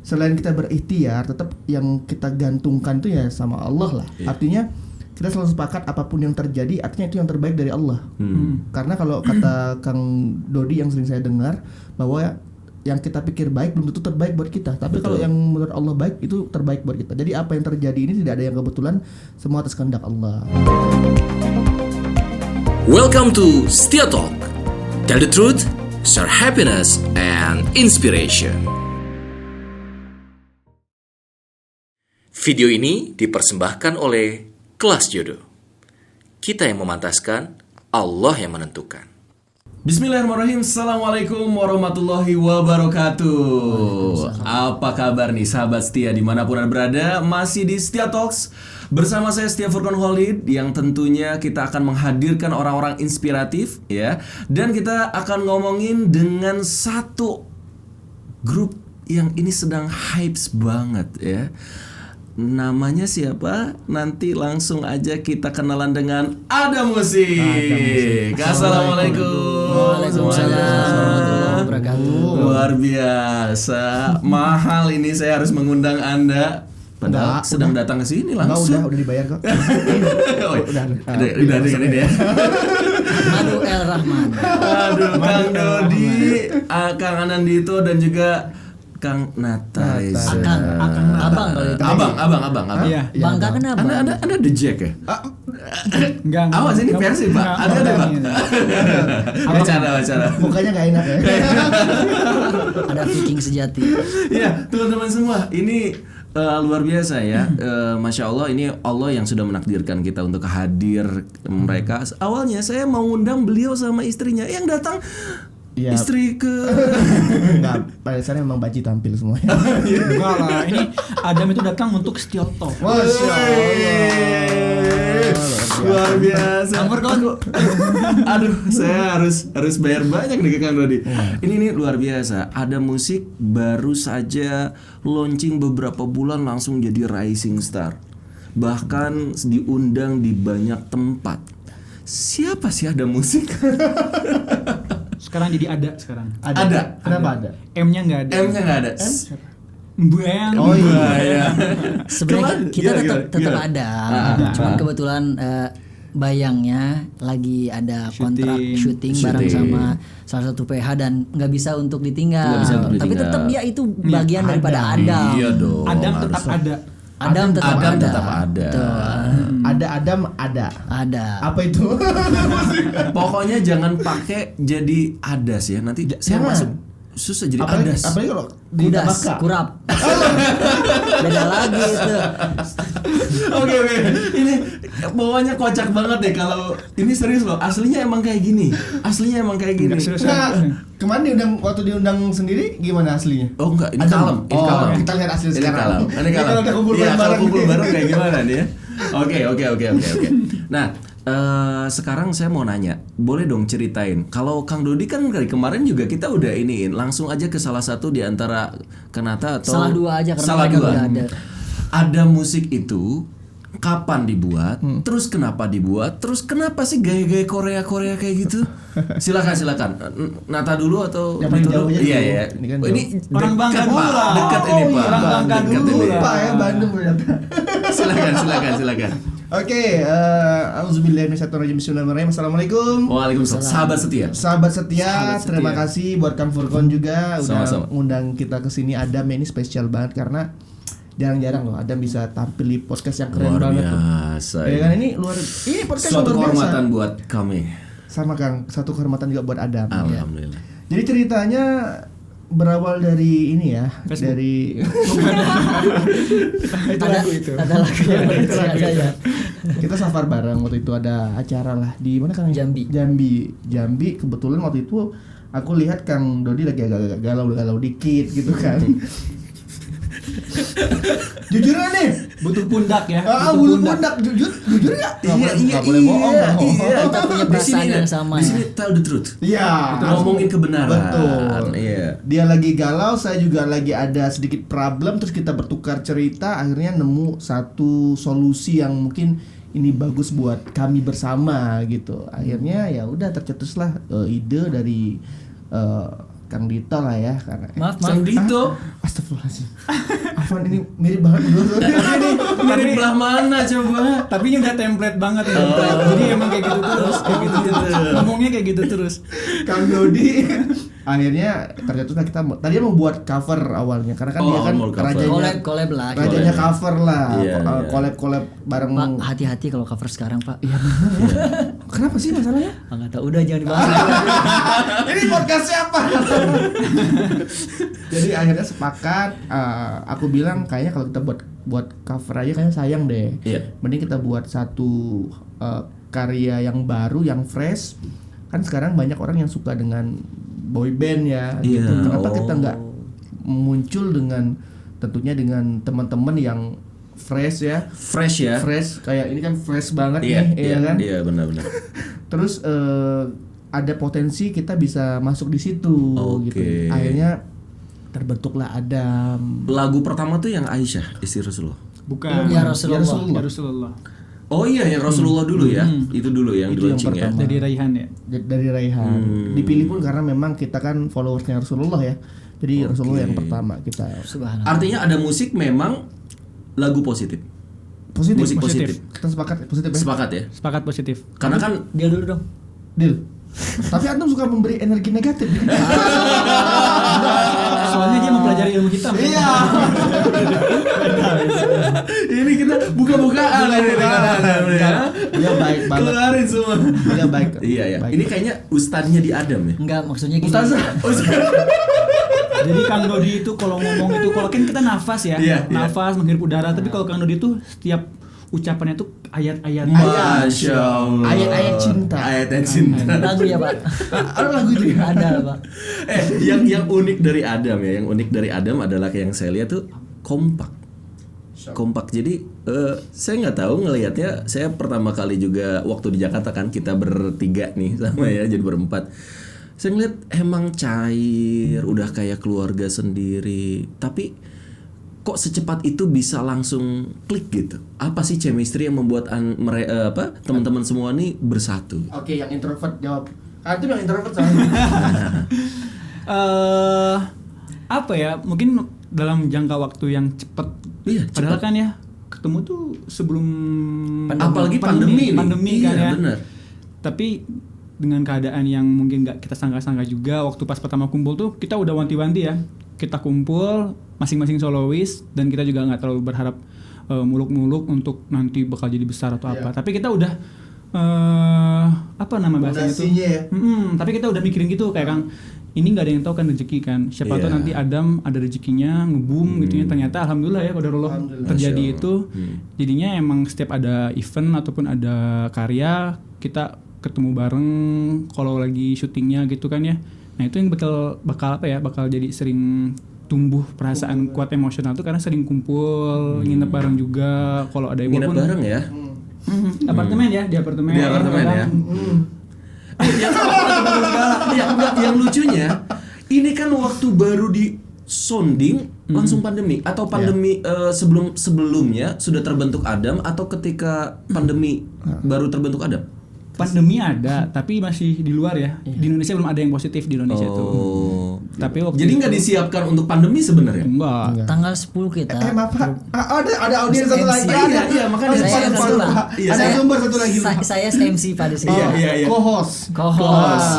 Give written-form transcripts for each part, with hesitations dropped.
selain kita berikhtiar, tetap yang kita gantungkan itu ya sama Allah lah. Artinya kita selalu sepakat apapun yang terjadi, artinya itu yang terbaik dari Allah. Karena kalau kata Kang Dodi yang sering saya dengar bahwa yang kita pikir baik belum tentu terbaik buat kita. Tapi kalau yang menurut Allah baik itu terbaik buat kita. Jadi apa yang terjadi ini tidak ada yang kebetulan, semua atas kehendak Allah. Welcome to Setia Talk. Tell the truth, share happiness and inspiration. Video ini dipersembahkan oleh Kelas Jodoh. Kita yang memantaskan, Allah yang menentukan. Bismillahirrahmanirrahim. Assalamualaikum warahmatullahi wabarakatuh. Apa kabar nih sahabat setia dimanapun Anda berada? Masih di Setia Talks bersama saya Setia Furqan Khalid, yang tentunya kita akan menghadirkan orang-orang inspiratif ya. Dan kita akan ngomongin dengan satu grup yang ini sedang hypes banget ya. Namanya siapa? Nanti langsung aja kita kenalan dengan Ada Musik. Assalamualaikum. Waalaikumsalam warahmatullahi wabarakatuh. Luar biasa. Mahal ini saya harus mengundang Anda. Padahal sedang datang ke sini langsung. Udah dibayar kok. Udah dengan ini ya. Madu El Rahman. Aduh, Kang Dodi, Kang Anandito dan juga Kang Nata Reza. Abang kalau itu. Abang. Iya, Bangka kenapa? Anda ada Jack ya? Enggak. Awas ini versi Pak. Ada Pak. Wawancara. Mukanya nggak enak ya. Ada Viking sejati. Iya, teman-teman semua, ini luar biasa ya. Masya Allah, ini Allah yang sudah menakdirkan kita untuk hadir mereka. Awalnya saya mau undang beliau sama istrinya, yang datang Iya. istri ke Enggak, pada dasarnya memang Baci tampil semuanya. Enggak lah, ini Adam itu datang untuk Setia Talk. Masya Allah. luar biasa. Aduh, saya harus bayar banyak nih ke Kang Dodi. Ini luar biasa. Ada Musik baru saja launching beberapa bulan langsung jadi rising star. Bahkan diundang di banyak tempat. Siapa sih Ada Musik? Sekarang jadi ada sekarang. Ada. Kenapa ada? M-nya enggak ada. M-nya nggak ada. Bayang. Oh iya. Ya. Sebenarnya kita tetap gimana? ada. Cuman kebetulan bayangnya lagi ada kontrak syuting bareng sama salah satu PH dan nggak bisa untuk ditinggal. Nggak bisa untuk Tapi ditinggal. tetap dia itu bagian daripada Adam. Iya dong. Adam tetap ada. Adam tetap ada. Tuh. Ada Adam ada. Ada. Apa itu? Pokoknya jangan pakai jadi adas ya. Nanti saya Jangan. masuk susah jadi Apalagi adas. kalau di Kudas, Tabaka. kurap. Beda lagi itu. Oke. Ini bawahnya kocak banget deh kalau ini serius loh. Aslinya emang kayak gini. Enggak serius. Nah, kemarin waktu diundang sendiri gimana aslinya? Oh enggak, ini Ada. kalem. Ini Oh, kalem. kita lihat asli Ini sekarang. kalem. Ini kalem. Kalau ada kumpul Iya, bareng-bareng. kalau kumpul bareng kayak gimana nih ya? Oke. Nah, sekarang saya mau nanya, boleh dong ceritain. Kalau Kang Dodi kan dari kemarin juga kita udah iniin, langsung aja ke salah satu di antara Kanata atau Salah dua aja karena salah mereka dua. udah ada. Ada Musik itu kapan dibuat? Terus kenapa dibuat? Terus kenapa sih gaya-gaya Korea kayak gitu? Silakan. Nata dulu atau Yang paling Nata dulu? jauhnya Iya dulu. ya. Ini kan Ini Orang Bangka dekat, dulu Pak. lah. Dekat ini Pak. Orang Bangka Dekat dulu ini. lah. Lupa ya Bandung ternyata. Silakan. Oke, auzubillahi minasyaitonirrajim. Bismillahirrahmanirrahim. Assalamualaikum. Waalaikumsalam. Sahabat setia. Sahabat setia, Sahabat setia. terima kasih buat Kang Furqan juga udah Sama-sama. ngundang kita ke sini. Adam ini spesial banget karena jarang-jarang loh Adam bisa tampil di podcast yang keren Luar banget tuh. biasa. Ya kan ini podcast Suatu luar biasa. kehormatan buat kami. Sama Kang, satu kehormatan juga buat Adam. Ya. Alhamdulillah. Jadi ceritanya berawal dari ini ya, dari Ada lagu yang ada ya. kita safar bareng waktu itu, ada acara lah di mana Kang? Jambi. Jambi. Kebetulan waktu itu aku lihat Kang Dodi lagi agak galau dikit gitu kan. Jujur nih, Butuh pundak ya. butuh pundak jujur ya. Nggak boleh bohong. Kita punya perasaan yang sama Di sini ya. tell the truth. Iya, Ngomongin kebenaran. Betul. Iya. Dia lagi galau, saya juga lagi ada sedikit problem, terus kita bertukar cerita, akhirnya nemu satu solusi yang mungkin ini bagus buat kami bersama gitu. Akhirnya ya udah tercetuslah ide dari Kang Dito lah ya, karena Maaf. Sang Dito. Astagfirullahaladzim. Afwan ini mirip banget dulu. Dari belah mana coba? Tapi ini udah template banget ya. Jadi emang kayak gitu terus, kayak gitu terus. Ngomongnya kayak gitu terus. Kang Dodi akhirnya ternyata kita tadi mau buat cover awalnya karena kan dia kan mau cover. Collab lah. rajanya cover lah. Iya, iya. Collab bareng. Pak, hati-hati kalau cover sekarang, Pak. Iya benar. Kenapa sih masalahnya? Enggak tahu, udah jangan dibahas. Ini podcast siapa? Jadi akhirnya sepakat, aku bilang kayaknya kalau kita buat cover aja kayaknya sayang deh. Iya. Mending kita buat satu karya yang baru, yang fresh. Kan sekarang banyak orang yang suka dengan boy band ya, Iya. gitu. Kenapa kita Oh. nggak muncul dengan tentunya dengan teman-teman yang fresh ya? Fresh ya? Fresh kayak ini kan fresh banget Iya, nih, iya kan? Iya, benar-benar. Terus ada potensi kita bisa masuk di situ Oke. gitu. Akhirnya terbentuklah Adam. Lagu pertama tuh yang Aisyah, istri Rasulullah. Bukan. Ya Rasulullah. Ya Rasulullah. Oh iya, yang Rasulullah dulu ya. Itu dulu yang Itu yang di-launching ya. pertama. Dari Raihan ya. Dari Raihan. Dipilih pun karena memang kita kan followersnya Rasulullah ya. Jadi Rasulullah yang pertama kita. Subhanallah. Artinya ada musik memang lagu positif. Positif. Musik positif. Kita sepakat positif ya. Sepakat ya? Sepakat positif. Karena kan Dia dulu dong. Deal. Tapi antum suka memberi energi negatif. Soalnya dia mempelajari ilmu hitam. Iya. ini kita buka-bukaan ini ya. Dia baik banget. Keluarin semua. Dia baik. Iya ya. Baik. Ini kayaknya ustadznya di Adam ya. Enggak, maksudnya gini. Jadi Kang Dodi itu kalau ngomong itu, kalau kan kita nafas ya, Iya, nafas menghirup udara. Tapi kalau Kang Dodi itu setiap ucapannya tuh ayat-ayat. Masya Allah. Ayat-ayat cinta. Ayat-ayat cinta. Lagu ya, Pak. Ada lagu itu ya? Ada, Pak. yang unik dari Adam ya, yang unik dari Adam adalah kayak yang saya lihat tuh kompak. Kompak. Jadi saya nggak tahu ngelihatnya. Saya pertama kali juga waktu di Jakarta kan kita bertiga nih sama ya, jadi berempat. Saya ngeliat emang cair, udah kayak keluarga sendiri. Tapi kok secepat itu bisa langsung klik gitu? Apa sih chemistry yang membuat teman-teman semua nih bersatu? Oke, yang introvert jawab. Antum yang introvert soalnya. Apa ya? Mungkin dalam jangka waktu yang cepat. Iya, Padahal cepat. kan ya ketemu tuh sebelum Apalagi pandemi nih. pandemi Iya, kan ya. benar. Tapi dengan keadaan yang mungkin nggak kita sangka-sangka juga, waktu pas pertama kumpul tuh kita udah wanti-wanti ya. Kita kumpul masing-masing solois dan kita juga nggak terlalu berharap muluk-muluk untuk nanti bakal jadi besar atau apa. Tapi kita udah apa nama bahasanya itu? Fondasinya ya. Tapi kita udah mikirin gitu kayak Kang, ini nggak ada yang tahu kan rezeki kan. Siapa tahu Iya. nanti Adam ada rezekinya nge-boom gitu ya. Ternyata alhamdulillah ya qadarullah Alhamdulillah. terjadi Masya itu. Jadinya emang setiap ada event ataupun ada karya kita ketemu bareng kalau lagi syutingnya gitu kan ya. Nah, itu yang bakal apa ya? Bakal jadi sering tumbuh perasaan kuat emosional tuh karena sering kumpul, nginep bareng juga kalau ada Nginep walaupun- bareng ya. Apartemen ya, di apartemen. Di apartemen ya. yang lucunya ini kan waktu baru di sounding langsung pandemi atau pandemi sebelumnya sudah terbentuk Adam atau ketika pandemi baru terbentuk Adam? Pandemi ada, tapi masih di luar ya. Di Indonesia belum ada yang positif di Indonesia tuh. Tapi waktu Jadi itu- nggak disiapkan untuk pandemi sebenarnya? Enggak. Tanggal 10 kita. Maaf Pak. Ada audiens satu lagi. Iya, makanya Saya Ada satu lah. Iya, Ada Saya- sumber satu lagi. Saya MC pada sini. Iya. Co-host. Co-host.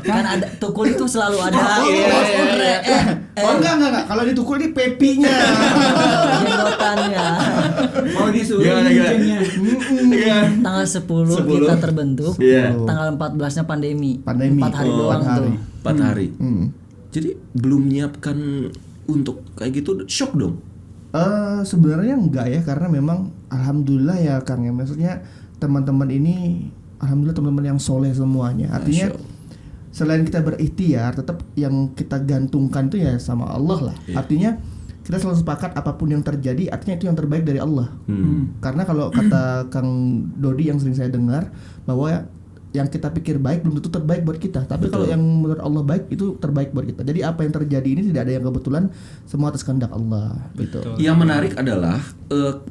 Kan ada tukul itu selalu ada. Enggak. Kalau di Tukul ini pepinya. Jenggotannya. Mau disuruh Gimana? izinnya. Iya. Tanggal 10 10. kita terbentuk. Iya. Tanggal 14-nya pandemi. Pandemi. 4 hari Oh, doang 4 hari. tuh. 4 hari. Jadi belum menyiapkan untuk kayak gitu, shock dong. Sebenarnya enggak ya, karena memang alhamdulillah ya Kang ya, maksudnya teman-teman ini alhamdulillah teman-teman yang soleh semuanya. Artinya Masya Allah. selain kita berikhtiar, tetap yang kita gantungkan itu ya sama Allah lah. Iya. Artinya kita selalu sepakat apapun yang terjadi, artinya itu yang terbaik dari Allah. Karena kalau kata Kang Dodi yang sering saya dengar bahwa yang kita pikir baik belum tentu terbaik buat kita, tapi kalau yang menurut Allah baik itu terbaik buat kita. Jadi apa yang terjadi ini tidak ada yang kebetulan, semua atas kehendak Allah. Gitu. Yang menarik adalah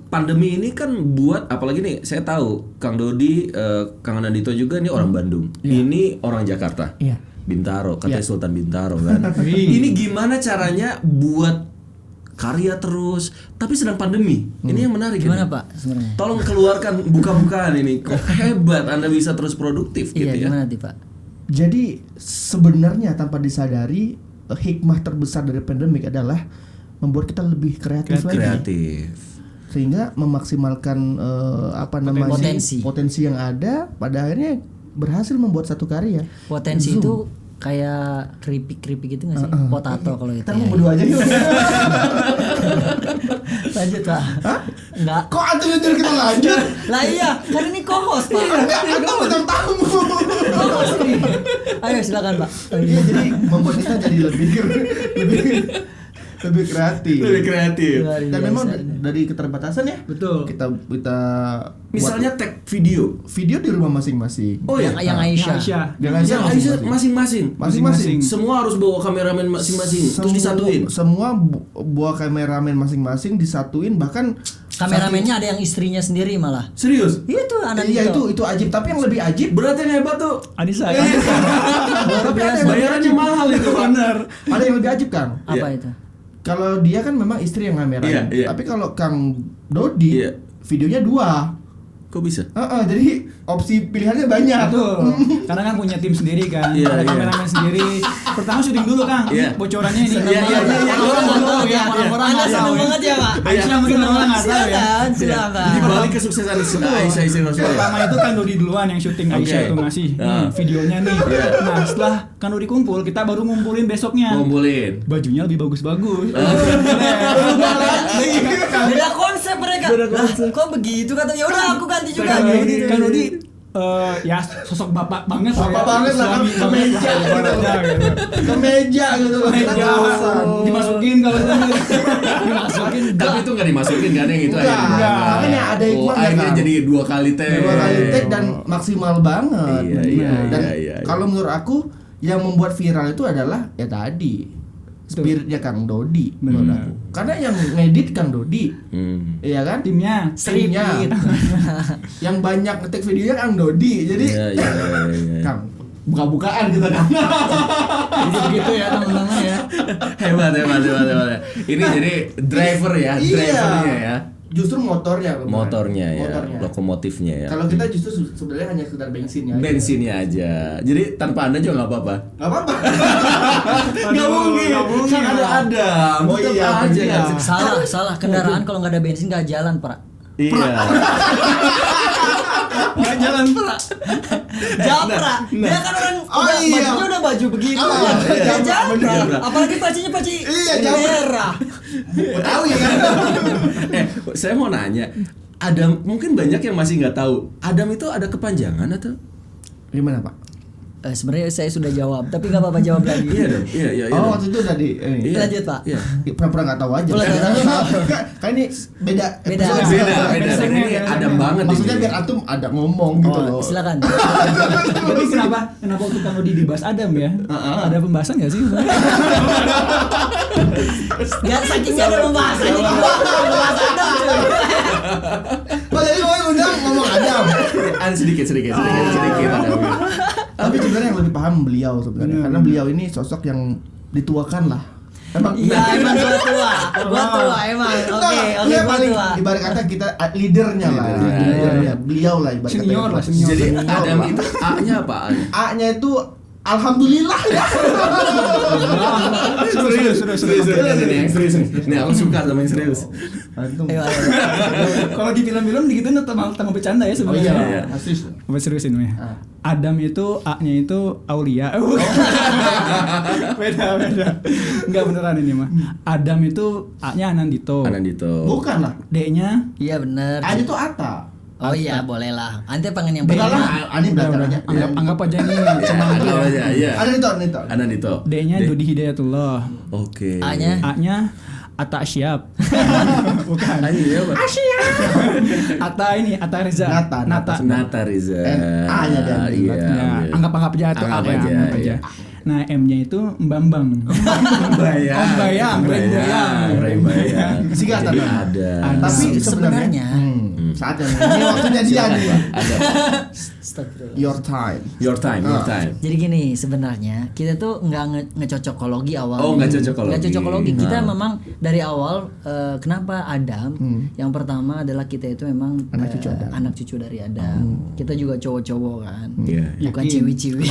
pandemi ini kan buat, apalagi nih saya tahu Kang Dodi, Kang Anandito juga ini orang Bandung, ini orang Jakarta, Iya. Bintaro, katanya Sultan Bintaro kan. Ini gimana caranya buat karya terus, tapi sedang pandemi. Ini yang menarik. Gimana ini. Pak sebenarnya? Tolong keluarkan buka-bukaan ini. Kok hebat Anda bisa terus produktif Iya, gitu ya. gimana nih Pak? Jadi sebenarnya tanpa disadari hikmah terbesar dari pandemik adalah membuat kita lebih kreatif lagi. Kreatif. Sehingga memaksimalkan potensi yang ada, pada akhirnya berhasil membuat satu karya. Potensi Zoom. itu kayak keripik gitu nggak sih? Potato kalau itu. Kita mau berdua aja yuk. Lanjut Pak. Enggak. Kok atur kita lanjut? Lah iya, kan ini co-host Pak. Kita bintang tamu. Co-host ini. Ayo silakan Pak. Iya, jadi membuat kita jadi lebih kreatif. Lebih kreatif. Luar Dan biasa. memang dari keterbatasan ya. Betul. Kita Misalnya tag video. video di rumah masing-masing. Oh ya. yang Aisyah. Yang Aisyah masing-masing. Masing-masing. Semua harus bawa kameramen masing-masing. Terus disatuin. Semua bawa kameramen masing-masing disatuin, bahkan Kameramennya ada yang istrinya sendiri malah. Serius? Itu anak iya itu ajib, tapi yang lebih ajib Berarti yang hebat tuh. Anissa. tapi ada yang lebih Bayarannya mahal itu benar. ada yang lebih ajib, Kang. Apa Iya. itu? Kalau dia kan memang istri yang kamera, Iya. tapi kalau Kang Dodi Iya. videonya 2. Kok bisa? Jadi opsi pilihannya banyak. Betul. Karena kan punya tim sendiri kan. Iya, Ada iya. kameramen sendiri. Pertama syuting dulu Kang. Iya. Bocorannya ini. Iya, iya, iya. Orang-orang Anda nggak tahu seneng ya. banget ya Pak. Aisyah mungkin orang nggak tahu ya. Silakan, silakan. Di balik kesuksesan Aisyah istri Rasulullah. Pertama itu kan Dodi duluan yang syuting Aisyah Oke. itu ngasih Nah. videonya nih. Iya. Nah setelah kan Dodi kumpul, kita baru ngumpulin besoknya. Ngumpulin. Bajunya lebih bagus-bagus. Beda konsep mereka. Lah, kok begitu kata ya udah aku ganti juga. Kan Dodi ya sosok bapak banget lah Bapak ya. banget lah, Suami banget kemeja lah, gitu. ibaratnya gitu. Kemeja gitu loh. Kita Meja kelasan. dimasukin kalau Dimasukin Tapi itu nggak dimasukin kan yang itu Enggak, akhirnya. makanya ada Oh, hikmahnya, akhirnya Kang. jadi 2 kali tag. 2 kali take dan maksimal banget. Iya, iya, Dan iya. kalau menurut aku yang membuat viral itu adalah ya tadi spiritnya Kang Dodi menurut aku. Karena yang ngedit Kang Dodi, iya kan? timnya Timnya. Yang banyak ngetik videonya Kang Dodi. Jadi Iya, iya, iya. Kang, buka-bukaan kita Kang. gitu ya teman-teman ya. Hebat. Ini jadi driver ya, drivernya ya. Justru motornya. Motornya ya, lokomotifnya ya. Kalau kita justru sebenarnya hanya sekedar bensinnya. aja. Bensinnya aja. Jadi tanpa Anda juga nggak apa-apa. Nggak apa-apa. Nggak mungkin. Kan ada. Oh Tetap iya, aja. iya. Salah kendaraan kalau nggak ada bensin nggak jalan Pak. Iya. nggak jalan Pak. Japra. Dia kan orang bajunya udah baju begitu. Oh, kan. iya, Dia Japra, Japra. Japra. Apalagi pacinya paci Iya, Japra. merah. Tahu ya kan? Saya mau nanya. Adam, mungkin banyak yang masih nggak tahu. Adam itu ada kepanjangan atau? Gimana Pak? Sebenarnya saya sudah jawab, tapi nggak apa-apa jawab lagi. Iya dong. Iya. Oh waktu itu udah di ini. Iya. Lanjut Pak. Iya. Pura-pura nggak tahu aja. Pura-pura nggak tahu. Kan ini beda. Beda. episode. Beda. Dan ini Adam banget. Maksudnya ini. biar antum ada ngomong gitu loh. Oh, silakan. Jadi kenapa waktu Kang Dodi dibahas Adam ya? Ada pembahasan nggak sih? Nggak sakitnya ada pembahasan ini. Pembahasan dong. Oh jadi lo undang ngomong Adam. Sedikit Adam. Tapi sebenarnya yang lebih paham beliau sebenarnya, karena beliau ini sosok yang dituakan lah. Emang Iya emang gua tua emang. Oke dia gua paling tua. ibarat kata kita leadernya lah. Leadernya. Leadernya. Beliau lah ibarat kata. Senior lah, senior. Jadi Senior Adam lah. itu A-nya apa? A-nya itu alhamdulillah ya. Serius. Ini yang serius nih. Nih aku suka sama yang serius. Antum. Ayo. Kalau di film-film gitu tambah bercanda ya Oh sebenarnya. iya, asli. Apa seriusin ya? Adam itu A-nya itu Aulia. beda. Enggak beneran ini mah. Adam itu A-nya Anandito. Bukan lah. D-nya Iya benar. A-nya itu Atta. Oh iya boleh lah. Ante pengen yang Benar beda. lah, Ani belajarnya. anggap aja nih cuma Anggap aja, iya. Anandito. D-nya Dodi Hidayatullah. Oke. A-nya A-nya Atta Syab. Bukan. Iya, Pak. Atta Reza. Nata Riza. A-nya dan Iya. Ya, anggap aja itu Anggap A ya, aja, anggap aja. iya. Nah, M-nya itu Mbambang. Bayang. Singkatan. Jadi ada. Tapi Sebenarnya saatnya ini waktunya dia nih. Ada. Astagfirullah. Your time. Your time. Jadi gini sebenarnya kita tuh nggak ngecocokologi awal. Oh, nggak cocokologi. Nggak cocokologi. Kita memang dari awal kenapa Adam? Yang pertama adalah kita itu memang anak cucu dari Adam. Kita juga cowok-cowok kan. Iya. Bukan Yakin. ciwi-ciwi.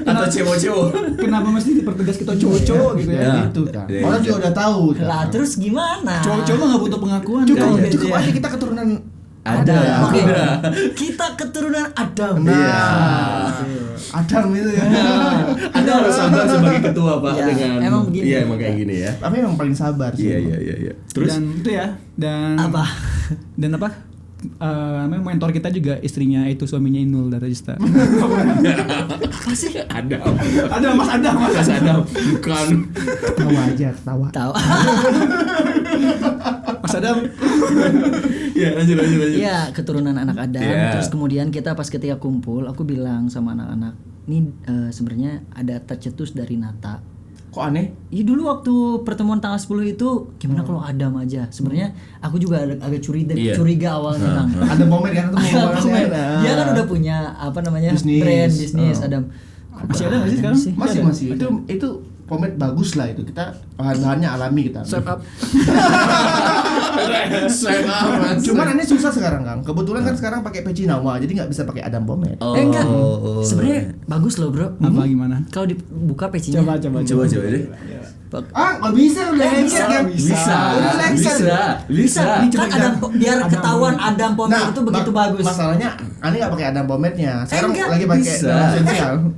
Atau cewek-cewek. Kenapa mesti dipertegas kita cowok-cowok gitu ya? Ya. Itu kan. Iya. Orang juga udah tahu. Lah terus gimana? Cowok-cowok mah nggak butuh pengakuan. Cukup, kan? cukup aja kita keturunan Ada. Oke. Kita keturunan Adam. Nah, Adam itu ya. Anda harus sabar sebagai ketua Pak Ya, dengan. emang begini. Iya emang kayak gini ya. Tapi emang paling sabar sih. Iya. Terus Dan itu ya. Dan Apa? Dan apa? Namanya mentor kita juga istrinya itu suaminya Inul Daratista. Apa sih? ada. Ada Mas Adam, Mas Adam bukan. Tawa aja, tawa. Tahu. Mas Adam. Ya lanjut. Iya, keturunan anak Adam. Iya. Terus kemudian kita pas ketika kumpul, aku bilang sama anak-anak, ini sebenarnya ada tercetus dari Nata. Kok aneh? Iya dulu waktu pertemuan tanggal 10 itu gimana kalau Adam aja? Sebenarnya aku juga agak Iya. curiga awalnya Kang. Ada momen kan itu momen. Dia kan udah punya apa namanya Bisnis. brand bisnis Adam. Masih ada nggak sih sekarang? Masih. Itu pomade bagus lah itu. Kita bahan-bahannya alami kita. Swipe up. Cuman ini susah sekarang Kang. Kebetulan kan sekarang pakai peci nawa, jadi nggak bisa pakai Adam pomade. Enggak. Sebenarnya bagus loh, Bro. Apa gimana? Kalau dibuka pecinya. Coba. Coba deh. Nggak bisa udah lengket kan? Udah lengket. Bisa. Kan Adam biar ketahuan Adam pomade itu begitu bagus. Masalahnya, Ani nggak pakai Adam pomade-nya. Sekarang Enggak. lagi pakai Bisa. dalam esensial.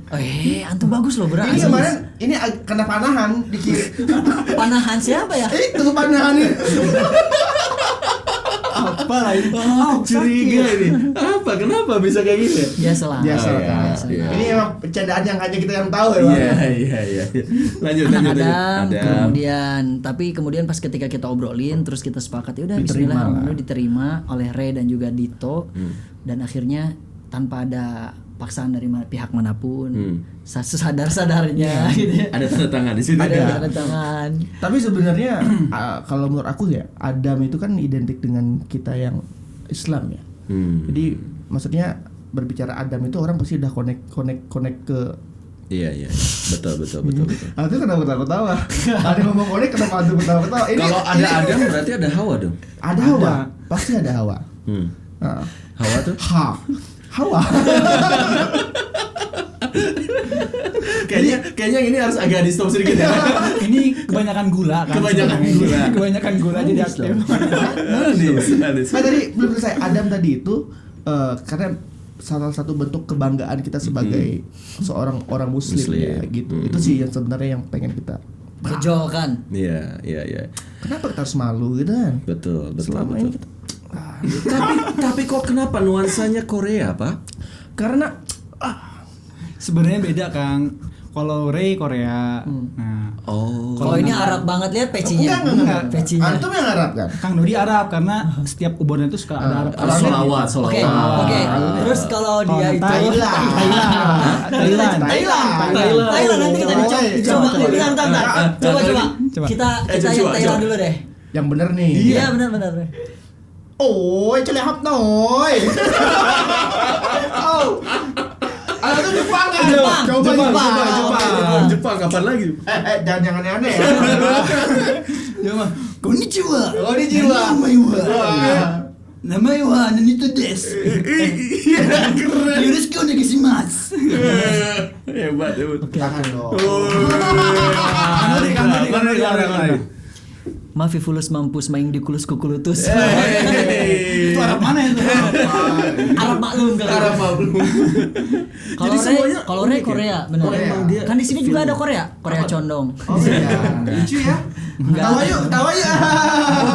Antum bagus loh, Bro. Ini Asli. kemarin ini kena panahan di kiri. Panahan siapa ya? Itu panahan ini. Apa lah ini? Curiga ini. Apa? Kenapa bisa kayak gini? Biasa lah. Biasa Oh, kan. iya. Ini emang bercandaan yang hanya kita yang tahu ya, Bang. Iya. Lanjut. Anak Adam, kemudian pas ketika kita obrolin terus kita sepakat ya udah Diterima bismillah diterima oleh Ray dan juga Dito dan akhirnya tanpa ada paksaan dari pihak manapun sesadar-sadarnya gitu ya. Ada tanda tangan di situ. Ada tanda tangan. Tapi sebenarnya kalau menurut aku ya, Adam itu kan identik dengan kita yang Islam ya. Jadi maksudnya berbicara Adam itu orang pasti udah connect ke. Iya. Betul. Itu kenapa ketawa-ketawa? Ada ngomong connect kenapa Adam ketawa-ketawa? Kalau ada Adam berarti ada Hawa dong. Ada Hawa, pasti ada Hawa. Nah, Hawa tuh? Hawa. Kayaknya ini harus agak di stop sedikit ya. Ini kebanyakan gula kan? Kebanyakan gula jadi aktif. Manis. Nah tadi belum selesai. Adam tadi itu karena salah satu bentuk kebanggaan kita sebagai seorang orang muslim ya gitu. Itu sih yang sebenarnya yang pengen kita. Kejokan. Iya. Kenapa kita harus malu gitu kan? Betul. Selama ini kita, Tapi kok kenapa nuansanya Korea, Pak? karena Sebenarnya beda Kang. Kalau Ray Korea. Nah, Oh. Kalau ini Arab banget lihat pecinya. enggak. Pecinya. Antum yang Arab kan? Kang Dodi Arab karena setiap ubon itu suka ada Arab. Solawat. Oke. Terus kalau dia itu Thailand. Nanti kita coba. Coba. Kita yang coba. Thailand dulu deh. Yang bener nih. Iya benar. Ôi, cho lại học nổi. Itu Jepang kan? Jepang kapan lagi? Jangan aneh-aneh ya. Coba. Konnichiwa. Oh, ini jiwa. Namanya wa nanito desu. Yoroshiku onegaishimasu. Hebat. Tangan dong. Kanori. Mafifulus mampus maing dikulus kukulutus. Itu Arab mana itu? Arab maklum kali. Kalau Ray Korea, benar. Kan di sini juga ada Korea condong. Oh iya. Lucu ya. Tawa yuk. Oh,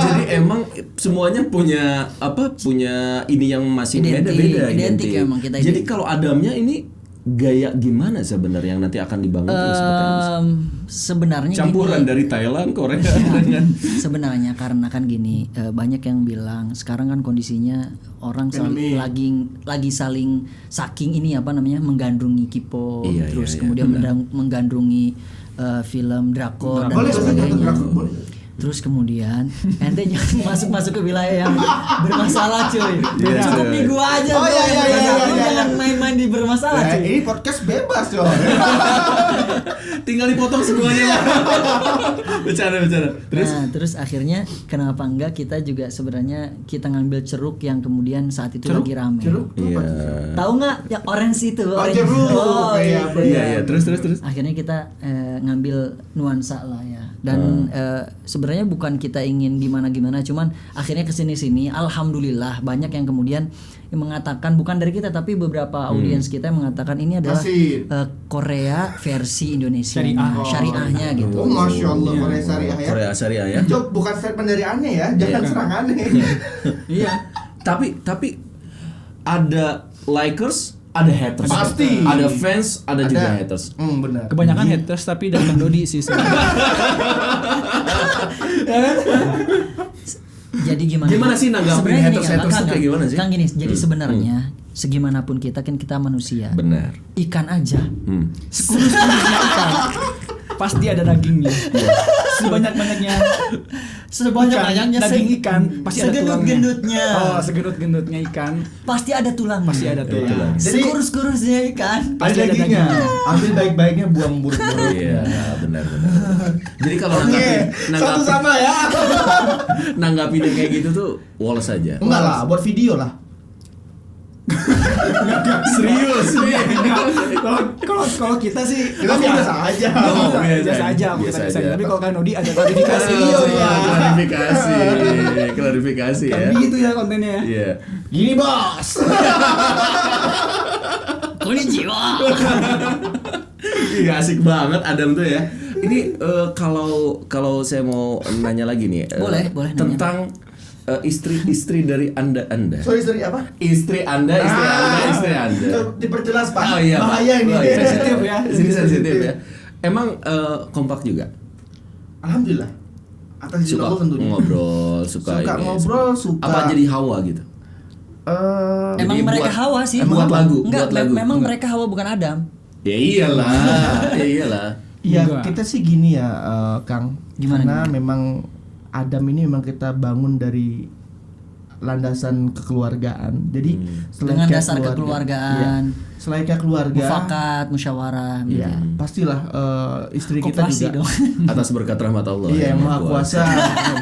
jadi emang semuanya punya ini yang masih beda-beda. Identik emang kita. Jadi kalau Adamnya ini gaya gimana sebenarnya yang nanti akan dibangun seperti apa? Sebenarnya Campuran gini, dari Thailand, Korea dengan sebenarnya karena kan gini, banyak yang bilang sekarang kan kondisinya orang lagi saling saking ini apa namanya menggandrungi K-pop, terus kemudian menggandrungi film drakor dan Boleh sebagainya. drakor, boleh. Terus kemudian ente jangan masuk ke wilayah yang bermasalah cuy. Iya, Cukup cuy. di gua aja. Oh, bro. iya, iya, iya, Lu iya, jangan main-main di bermasalah Ya, cuy. ini podcast bebas coy. Tinggal dipotong semuanya lah. Bercanda. Terus akhirnya kenapa enggak kita juga sebenarnya kita ngambil ceruk yang kemudian saat itu lagi rame. Jeruk tuh apa? Tahu nggak yang orange itu? Orange. jeruk. Oh, Iya, Iya, terus. Akhirnya kita ngambil nuansa lah ya. Dan sebenarnya bukan kita ingin gimana, cuman akhirnya kesini alhamdulillah banyak yang kemudian mengatakan, bukan dari kita tapi beberapa audiens kita yang mengatakan ini adalah Asik. Korea versi Indonesia, Syariah. syariahnya gitu. Oh, Masya Allah, Korea Syariah ya. Korea Syariah ya. Itu bukan statement dari aneh ya, jangan serang aneh. Iya. Tapi ada likers, ada haters. Pasti. Ada fans, ada juga haters. Benar. Kebanyakan haters tapi dari Kang Dodi sih sebenarnya. Jadi gimana? Gimana sih nanggapin Sebenarnya gini, haters-haters Kang, tuh kayak gimana sih? Kang gini, jadi sebenarnya segimanapun kita kan kita manusia. Benar. Ikan aja. Sekurus-kurusnya ikan pasti ada dagingnya. Sebanyak-banyaknya Sebanyak-banyaknya daging ikan pasti ada tulangnya. segedut-gendutnya. Oh, segedut-gendutnya ikan Pasti ada tulangnya. pasti ada tulang. Jadi- Sekurus-kurusnya ikan. Ada Pasti ada dagingnya. dagingnya. Ambil baik-baiknya, buang buruk-buruk. Iya, benar. Jadi kalau Oke, satu sama ya. nanggapin yang kayak gitu tuh woles aja. Enggak lah, buat video lah. Serius. Kalau kita sih Kita biasa aja. Oh, biasa aja aku biasa kita aja. tapi kalau Kang Dodi ada klarifikasi Video ya. Klarifikasi ya. kan gitu ya kontennya ya. Iya. Gini bos. Konnichiwa. Iya, asik banget Adam tuh ya. Ini kalau saya mau nanya lagi nih, Boleh nanya. tentang istri dari Anda. Sorry apa? Istri Anda. Diperjelas Pak. Oh iya, Pak. Bahaya ini. Oh, iya. Sensitif ya. Ini sensitif ya. Emang kompak juga? Alhamdulillah. Atas izin Suka Allah tentunya. ngobrol, suka ini, ngobrol, suka. Apa jadi Hawa gitu? Emang Jadi mereka buat- Hawa sih. buat lagu, Enggak, buat lagu. memang mereka Hawa bukan Adam. Ya iyalah. Ya Enggak. kita sih gini ya, Kang. Gimana, Karena memang Adam ini memang kita bangun dari landasan kekeluargaan. Jadi Dengan selain dasar kekeluargaan. iya, selain keluarga, Mufakat, musyawarah. iya, pastilah istri kita Koperasi juga. dong. Atas berkat rahmat Allah. Iya, yang maha kuasa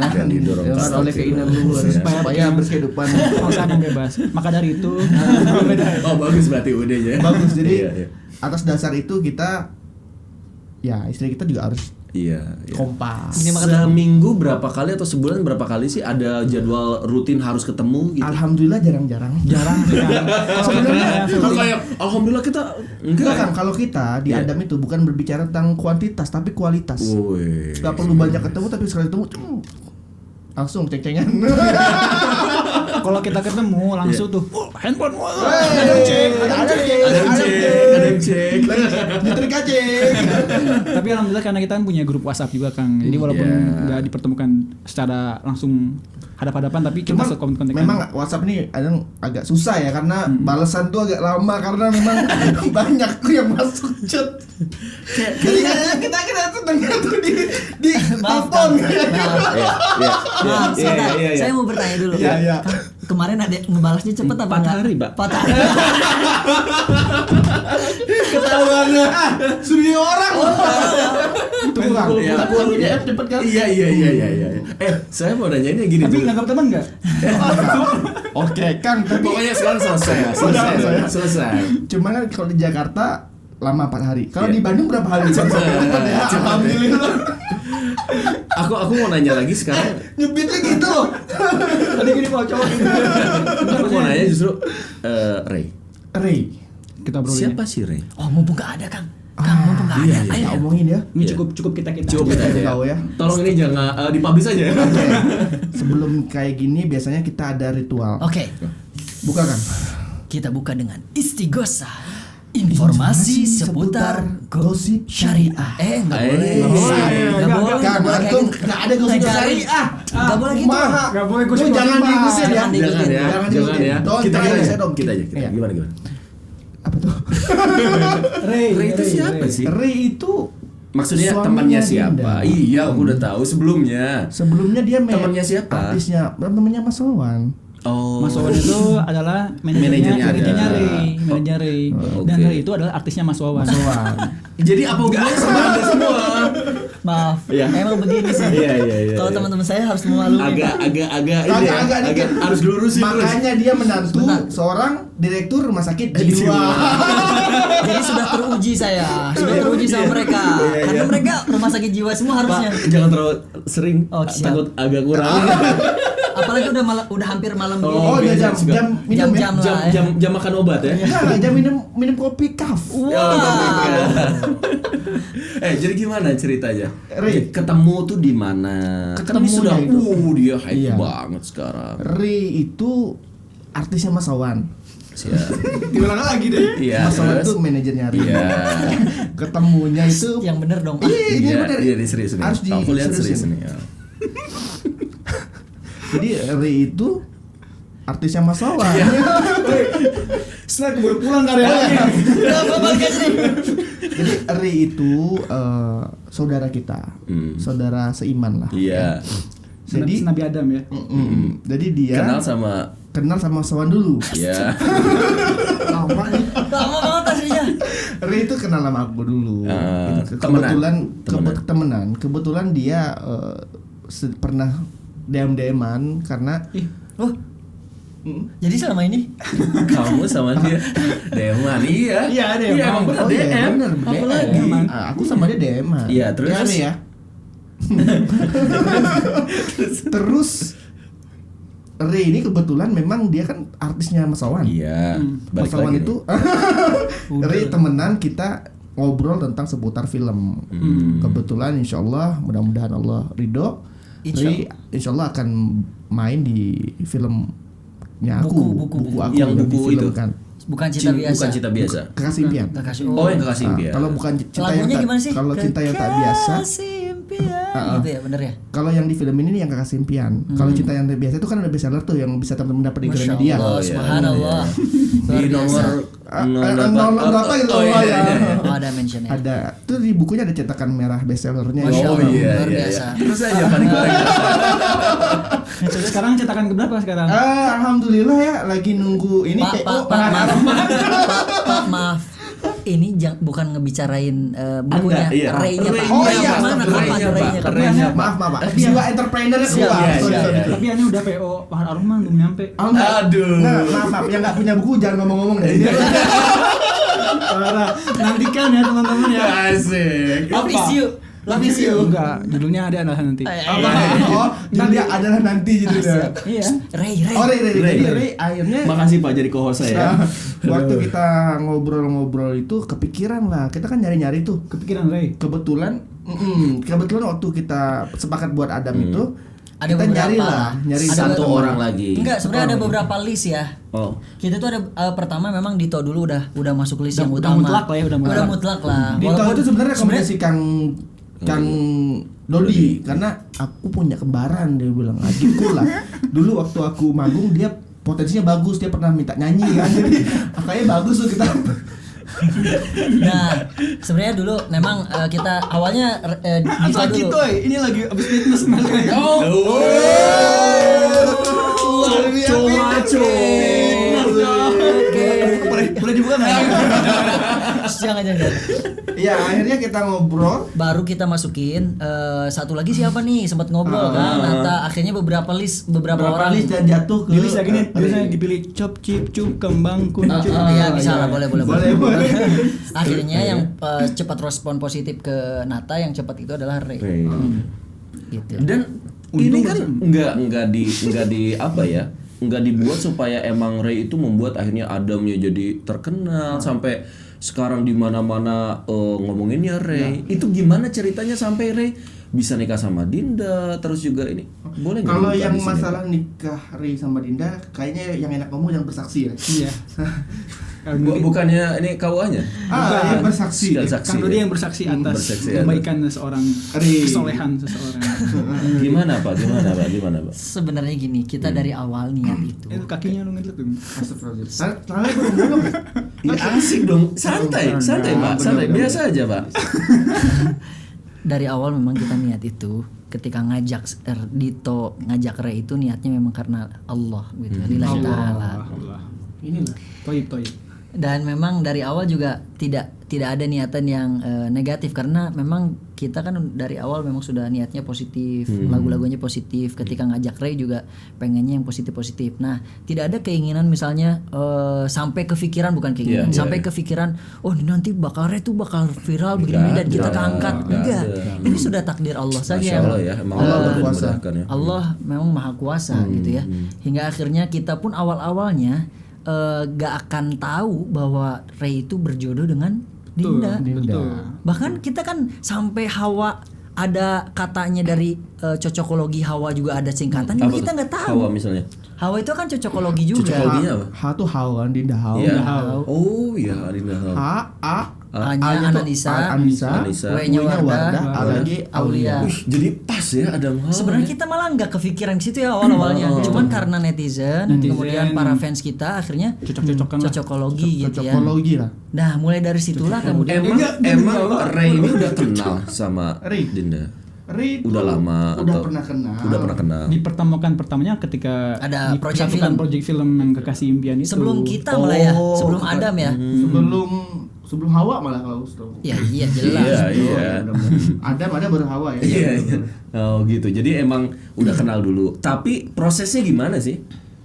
Dan didorong dengan oleh keinginan luhur supaya berkehidupan. Pasangan bebas. Maka dari itu Oh bagus berarti udahnya. Bagus. Jadi Iya. atas dasar itu kita, ya istri kita juga harus Iya. kompak. Seminggu berapa kali atau sebulan berapa kali sih ada jadwal rutin harus ketemu gitu? Alhamdulillah jarang-jarang. jarang sih kan. Sebenarnya Kan kayak alhamdulillah kita Enggak kan, ya? kalau kita di Iya. Adam itu bukan berbicara tentang kuantitas tapi kualitas. Woi. Gak perlu banyak ketemu tapi sekali ketemu langsung ceng-cengan. kalau kita ketemu langsung tuh handphone Ada cek, ada cek, Ada yang cek. nyetrika cek. tapi alhamdulillah karena kita kan punya grup WhatsApp juga Kang jadi walaupun Iya. nggak dipertemukan secara langsung hadap-hadapan tapi kita Cuman kontak-kontakan memang WhatsApp ini kadang agak susah ya karena balasan tuh agak lama karena memang banyak tuh yang masuk chat. Jadi kayaknya kita tuh dengar tuh di Maaf, telepon. Kang. Maaf. Iya. Maaf, sebentar. Iya. Saya mau bertanya dulu. Iya, iya. Kang, kemarin ada ngebalasnya cepet apa 4 enggak? hari, Pak. 4 hari. Ketahuan studio orang. Itu Bang. Iya. Aku DM cepet kan? Iya. Saya mau nanyainnya gini tapi tuh. nganggap teman nggak Oke, Kang, tapi Pokoknya sekarang selesai. cuman kan kalau di Jakarta lama 4 hari. Kalau Iya. di Bandung berapa hari? Cepet ya. Alhamdulillah. Aku mau nanya lagi sekarang. Nyebitnya gitu loh. tadi gini mau cowok Aku mau nanya justru Ray. Ray. kita bro Siapa sih Ray? Oh, mumpung enggak ada, Kang. Kang, mumpung enggak ada. Kita Ayo. omongin ya. ini Iya. cukup kita Cukup Kita aja tahu ya. Tolong ini jangan dipublish aja ya. Oke. Sebelum kayak gini biasanya kita ada ritual. Oke. Buka kan? Kita buka dengan istighosa. Informasi seputar gosip syariah. Enggak boleh. Enggak boleh. Kan, antum enggak ada gosip Ngejarin. syariah. Enggak boleh gitu. Maha. Nggak boleh Lu gosip jangan gosip, diikutin ya. Jangan Jangan ya, Jangan jangan diikutin. ya. Don't Kita try aja, this, Dom. kita aja. Iya. Gimana? Apa tuh? Ray Ray itu siapa sih? Ray itu Maksudnya Suaminya temannya Dinda. siapa? Iya, aku udah tahu sebelumnya. Sebelumnya dia Temannya siapa? Artisnya namanya Mas Wawan. Oh. Mas Wawan itu adalah Manajernya manajernya ada. Manajer Ray. Dan oke. Ray itu adalah artisnya Mas Wawan. Jadi apa hubungannya sama Anda semua? Maaf, Iya. emang begini sih. Iya. Kalau teman-teman saya harus memaklumi. Agak ini ya. Agak Agak dikit. harus dilurusin terus. Makanya dia menantu seorang direktur rumah sakit jiwa. Jadi sudah teruji saya, sudah teruji sama mereka. Karena mereka rumah sakit jiwa semua Pak, harusnya. jangan terlalu sering. Oh, siap. Takut agak kurang. Apalagi udah hampir malam begini. Oh, dia biasa juga. jam minum ya. Jam-jam lah. Jam makan obat ya. Nah, jam minum kopi kaf. Jadi gimana ceritanya? Ray. Ketemu tuh di mana? Kan ini sudah Ketemunya itu. dia hype Iya. banget sekarang. Ri itu artisnya Mas Wawan. Siap. Diulang lagi deh. Iya. Mas Wawan terus? itu manajernya Ri. Iya. Ketemunya itu Yang bener dong. ini benar. Iya, serius nih. Harus Aku lihat serius diseriusin. nih. Ya. Jadi Ri itu artisnya Mas Wawan. Setelah keburu pulang karyawannya. Jadi Ri itu saudara kita, saudara seiman lah. Iya. Jadi Nabi Adam ya. jadi dia Kenal sama Mas Wawan dulu. Iya. Lama nih. Lama banget aslinya. Ri itu kenal sama aku dulu. Temenan. Kebetulan dia pernah DM-an karena Oh. Jadi selama ini Kamu sama dia DM-an. Iya. Iya, DM-an. Iya, emang bener Oh iya, DM. bener, Apa DM. lagi? Aku sama dia DM-an. Iya, terus? Ya, Ri ya. Terus Ri ini kebetulan memang dia kan artisnya Mas Wawan. Iya. Mas Balik Wawan lagi itu Ri temenan kita ngobrol tentang seputar film. Kebetulan insya Allah mudah-mudahan Allah ridho. Ri insya Allah akan main di filmnya aku. Buku aku Yang yang buku itu. difilmkan. bukan cinta biasa. Bukan cinta biasa. Kekasih impian. Kekasih. Oh, yang kekasih Ah, impian. kalau bukan cinta yang Lagunya tak, gimana sih? kalau cinta yang tak biasa, Kekasih impian. Gitu ya, bener ya? kalau yang di film ini yang kekasih impian. Kalau cinta yang tak biasa itu kan ada bestseller tuh yang bisa teman-teman dapat di Masya Gramedia. Allah, iya. subhanallah. Luar Di biasa. nomor Nomor berapa gitu? Oh, iya, ya. iya. Oh, ada mentionnya. Ada tuh di bukunya ada cetakan merah bestsellernya. Masya Oh Allah, iya, luar iya, biasa. iya. Terus aja panik goreng. Sekarang cetakan keberapa sekarang? Alhamdulillah ya lagi nunggu ini Pak, PO. Pak, maaf. Ini bukan ngebicarain bukunya, Enggak, iya. Ray-nya Pak. Oh, Ray-nya iya, mana? Ray-nya, Kapan? Pak. Ray-nya kapan? Ray-nya, Maaf Pak. Jiwa entrepreneurnya Siap, keluar. iya, Sorry, iya, sorry. iya. Tapi ini udah PO Pak Arman belum nyampe. Oh, enggak. Aduh. Nah, maaf, yang nggak punya buku jangan ngomong-ngomong deh. Parah. Nantikan ya teman-teman ya. Asik. Love is you. Love is you. Enggak, judulnya ada adalah nanti. Apa? Oh, nanti adalah nanti judulnya. Iya. Ray. Oh, Ray. Ray. Jadi Ray akhirnya Makasih Pak jadi co-host saya. waktu kita ngobrol-ngobrol itu kepikiran lah. Kita kan nyari-nyari tuh. Kepikiran Ray. Kebetulan waktu kita sepakat buat Adam itu Ada kita beberapa. nyari Ada Satu teman. orang lagi. Enggak, sebenarnya ada beberapa list ya. Oh. Kita tuh ada pertama memang Dito dulu udah masuk list yang Udah utama. mutlak lah ya, udah mutlak. mutlak lah. Dito Walaupun itu sebenarnya rekomendasi Kang Dodi karena aku punya kembaran dia bilang adikku lah. Dulu waktu aku magung dia potensinya bagus, dia pernah minta nyanyi kan. Jadi kayaknya bagus tuh kita. Nah, sebenarnya dulu memang kita awalnya Dito dulu. Ini lagi abis fitness makanya. Boleh dibuka nggak? Jangan. Iya, akhirnya kita ngobrol. Baru kita masukin satu lagi siapa nih sempat ngobrol kan. Nata akhirnya beberapa orang. list dan jatuh ke Di list ya gini, biasanya dipilih cop cip cup kembang kuncup. Iya bisa lah, boleh. Boleh. Akhirnya yang cepat respon positif ke Nata yang cepat itu adalah Ray. Gitu. Dan ini kan enggak di apa ya? Enggak dibuat supaya emang Ray itu membuat akhirnya Adamnya jadi terkenal sampai sekarang di mana-mana ngomonginnya Ray. Itu gimana ceritanya sampai Ray bisa nikah sama Dinda terus juga ini. Boleh nggak Kalau dibuka yang di sini, masalah nikah Ri sama Dinda, kayaknya yang enak ngomong yang bersaksi ya. Iya. Bukannya ini KUA-nya? Yang bersaksi. Sekali saksi. Kang Dodi yang bersaksi atas Bersaksi kebaikan seseorang, Ri. kesolehan seseorang. Gimana Pak? Gimana Pak? Sebenarnya gini, kita dari awal niat itu. Itu kakinya lu ngeliat tuh. Astagfirullah. Soalnya gue ngomong. Ya asik dong. Santai Pak. Santai. Biasa aja Pak. dari awal memang kita niat itu ketika ngajak Dito, ngajak Ray itu niatnya memang karena Allah gitu, lillahi ta'ala. Allah. Inilah. Toib. Dan memang dari awal juga tidak ada niatan yang negatif, karena memang kita kan dari awal memang sudah niatnya positif, lagu-lagunya positif. Ketika ngajak Ray juga pengennya yang positif-positif. Nah, tidak ada keinginan misalnya sampai kepikiran, bukan keinginan, sampai kepikiran oh nanti Ray tuh bakal viral begini dan kita keangkat. Enggak. Ini sudah takdir Allah saja. Masya Allah ya, emang Allah memudahkan ya. Allah memang maha kuasa gitu ya. Hingga akhirnya kita pun awal-awalnya gak akan tahu bahwa Ray itu berjodoh dengan Dinda. Betul. Bahkan kita kan sampai Hawa ada katanya dari cocokologi Hawa juga ada singkatan, Apa kita tuh? nggak tahu. Hawa misalnya. Hawa itu kan cocokologi juga. Cocokologinya apa? H tuh Hawa, Dinda Hawa. Iya. Hawa. Oh iya, Adinda H Hawa. A A-nya Ananisa, Anissa, Anissa. W-nya W-nya Wardah, Wardah, A lagi Aulia. Wih, jadi pas ya Adam Hawa. Sebenarnya kita malah nggak kepikiran ke situ ya awal-awalnya. Cuman karena netizen, kemudian para fans kita akhirnya Cocok-cocokan lah. cocokologi gitu ya. Cocokologi lah. Nah, mulai dari situlah kemudian Emang Ray ini udah kenal sama Ray. Dinda. Ray Udah lama udah atau pernah kenal. Udah pernah kenal. Dipertemukan pertamanya ketika Ada dipersatukan project film yang Kekasih Impian itu. sebelum kita malah ya, sebelum Adam ya. Sebelum Hawa malah kalau setahu. Ya iya jelas. Iya. Adam ada baru Hawa ya. Iya. Oh gitu. Jadi emang udah kenal dulu. Tapi prosesnya gimana sih?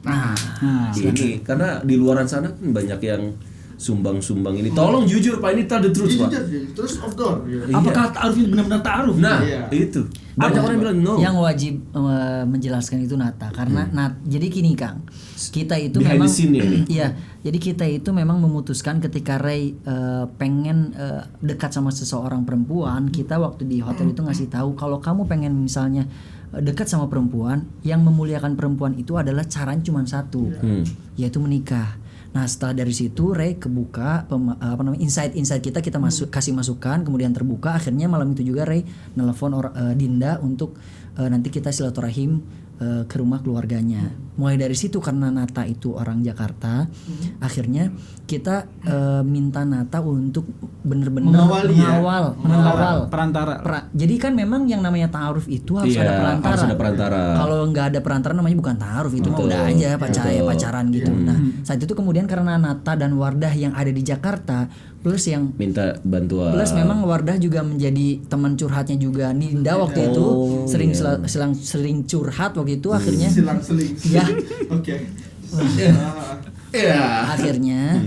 Nah, Ini karena di luaran sana kan banyak yang sumbang-sumbang ini. Tolong jujur Pak, ini tell the truth Pak. terus of door. Apakah ta'aruf ini benar-benar ta'aruf? Nah, Iya. itu. Banyak orang bilang no. Yang wajib menjelaskan itu Nata karena jadi gini Kang, kita itu Behind memang the scene ya ini. iya, jadi kita itu memang memutuskan ketika Ray pengen dekat sama seseorang perempuan, kita waktu di hotel itu ngasih tahu kalau kamu pengen misalnya dekat sama perempuan, yang memuliakan perempuan itu adalah caranya cuma satu, yaitu menikah. Nah setelah dari situ Ray kebuka insight kita kasih masukan, kemudian terbuka. Akhirnya malam itu juga Ray nelpon Dinda untuk nanti kita silaturahim ke rumah keluarganya. Mulai dari situ karena Nata itu orang Jakarta, akhirnya kita minta Nata untuk benar-benar mengawal perantara. jadi kan memang yang namanya ta'aruf itu harus Iya, ada perantara. harus ada perantara. Kalau nggak ada perantara namanya bukan ta'aruf, itu mah udah aja pacaran gitu. Nah, saat itu kemudian karena Nata dan Wardah yang ada di Jakarta plus yang Minta bantuan. plus memang Wardah juga menjadi teman curhatnya juga Dinda waktu itu, sering curhat waktu itu akhirnya Seling. ya Oke. akhirnya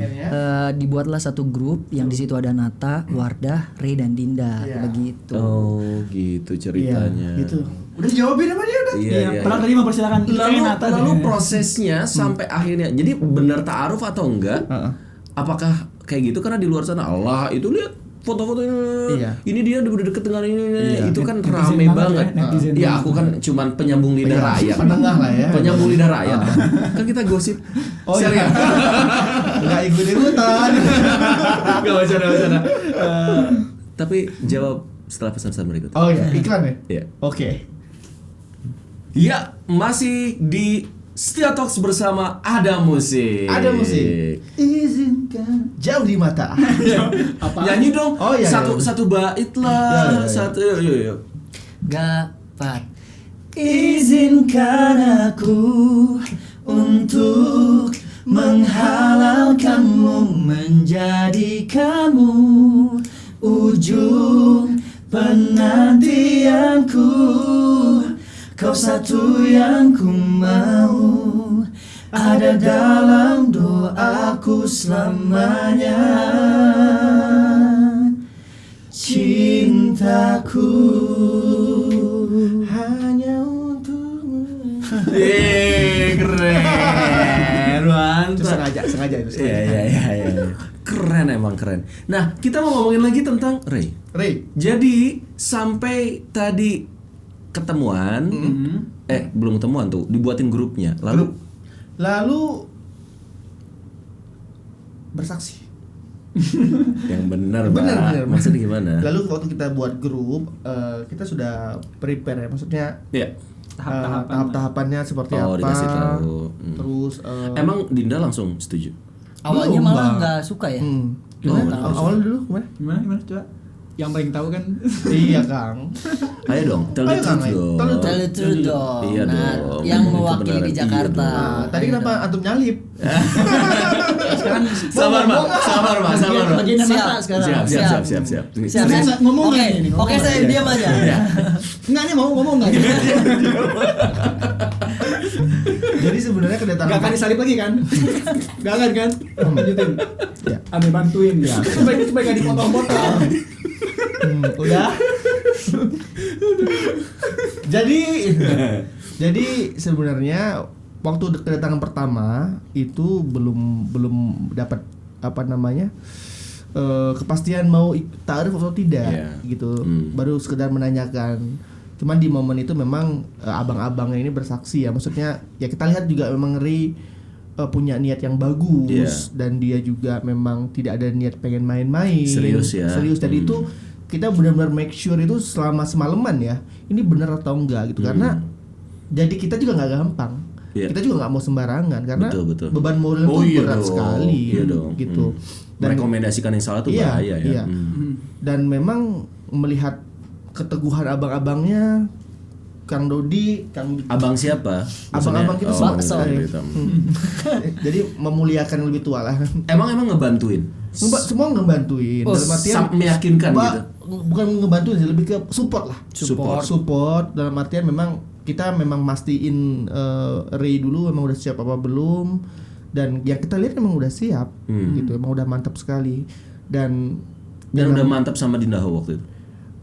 dibuatlah satu grup yang di situ ada Nata, Wardah, Ray dan Dinda begitu. Oh, gitu ceritanya. Gitu. Udah jawabin apa dia udah? Iya. Padahal tadi mempersilakan Lalu prosesnya sampai akhirnya. Jadi benar ta'aruf atau enggak? Apakah kayak gitu karena di luar sana Allah itu lihat foto-foto ini, Iya. ini dia udah deket dengan ini, Iya. itu kan Netizen rame banget banget. ya, netizen Ya banget. aku kan cuman penyambung lidah rakyat, Penengah lah ya. penyambung lidah rakyat. Kan kita gosip. Oh iya. Enggak ikut-ikutan. Gak wacana. Tapi jawab setelah pesan-pesan berikut. Oh iya, iklan ya? Iya. Oke. Ya, masih di Setia Talks bersama Ada Musik. Ada musik. Izinkan jauh di mata. Nyanyi dong. Oh, iya, iya. Satu bait lah. Iya. Satu yuk. Gapat. Izinkan aku untuk menghalalkanmu, menjadikanmu ujung penantianku. Kau satu yang ku mau, ada dalam doaku selamanya. Cintaku hanya untukmu. Keren. Itu Mantap. sengaja itu. Iya. Keren emang keren. Nah, kita mau ngomongin lagi tentang Ray. Ray. Jadi sampai tadi ketemuan, belum ketemuan tuh, dibuatin grupnya. Lalu bersaksi. Yang benar, Pak. Benar. Maksudnya gimana? Lalu waktu kita buat grup, kita sudah prepare ya, maksudnya Iya. tahap-tahapannya seperti Oh, apa. dikasih tahu. Terus Emang Dinda langsung setuju? Awalnya Belum, malah Bang. nggak suka ya. Gimana? Awal dulu gimana? Gimana coba? yang paling tahu kan. Iya Kang. Ayo dong, tell the Ayo, Kang, truth ayo. dong. Tell the Tell the truth dong. Iya Nah, dong. yang Ngomongin mewakili kebenaran. di Iya Jakarta. dong. Nah, tadi kenapa antum nyalip? Sekarang Sabar, Pak. Sabar, Pak. Sabar, Pak. bagian Siap. mata sekarang. Siap. Siap, Serius, siap. ngomong Oke, nggak ini? Ngomong oke, saya nggak? diam aja. Enggak nih mau ngomong enggak? Jadi sebenarnya kedatangan Enggak akan disalip lagi kan? Enggak akan kan? Lanjutin. Ya. Ame bantuin ya. Supaya enggak dipotong-potong. Udah. Jadi sebenarnya waktu kedatangan pertama itu belum dapat apa namanya kepastian mau ta'aruf atau tidak Iya. gitu. Baru sekedar menanyakan. Cuman di momen itu memang abang-abangnya ini bersaksi ya. Maksudnya ya kita lihat juga memang Ray punya niat yang bagus dan dia juga memang tidak ada niat pengen main-main. Serius ya. Serius dan itu kita benar-benar make sure itu selama semalaman ya. Ini benar atau enggak gitu karena jadi kita juga nggak gampang. Iya. Kita juga nggak mau sembarangan karena Betul. beban moral Oh, itu iya berat dong. sekali Iya dong. gitu. Merekomendasikan yang salah tuh bahaya ya. Iya. Dan memang melihat keteguhan abang-abangnya Kang Dodi, Abang siapa? abang-abang kita semua. Bakso. Jadi memuliakan yang lebih tua lah. Emang ngebantuin. Semua ngebantuin. Dalam artian Meyakinkan gitu. bukan ngebantuin sih, lebih ke support lah. Support. Support dalam artian memang kita memang mastiin Ray dulu memang udah siap apa belum, dan yang kita lihat memang udah siap gitu, emang udah mantap sekali dan udah mantap sama Dinda Ho waktu itu.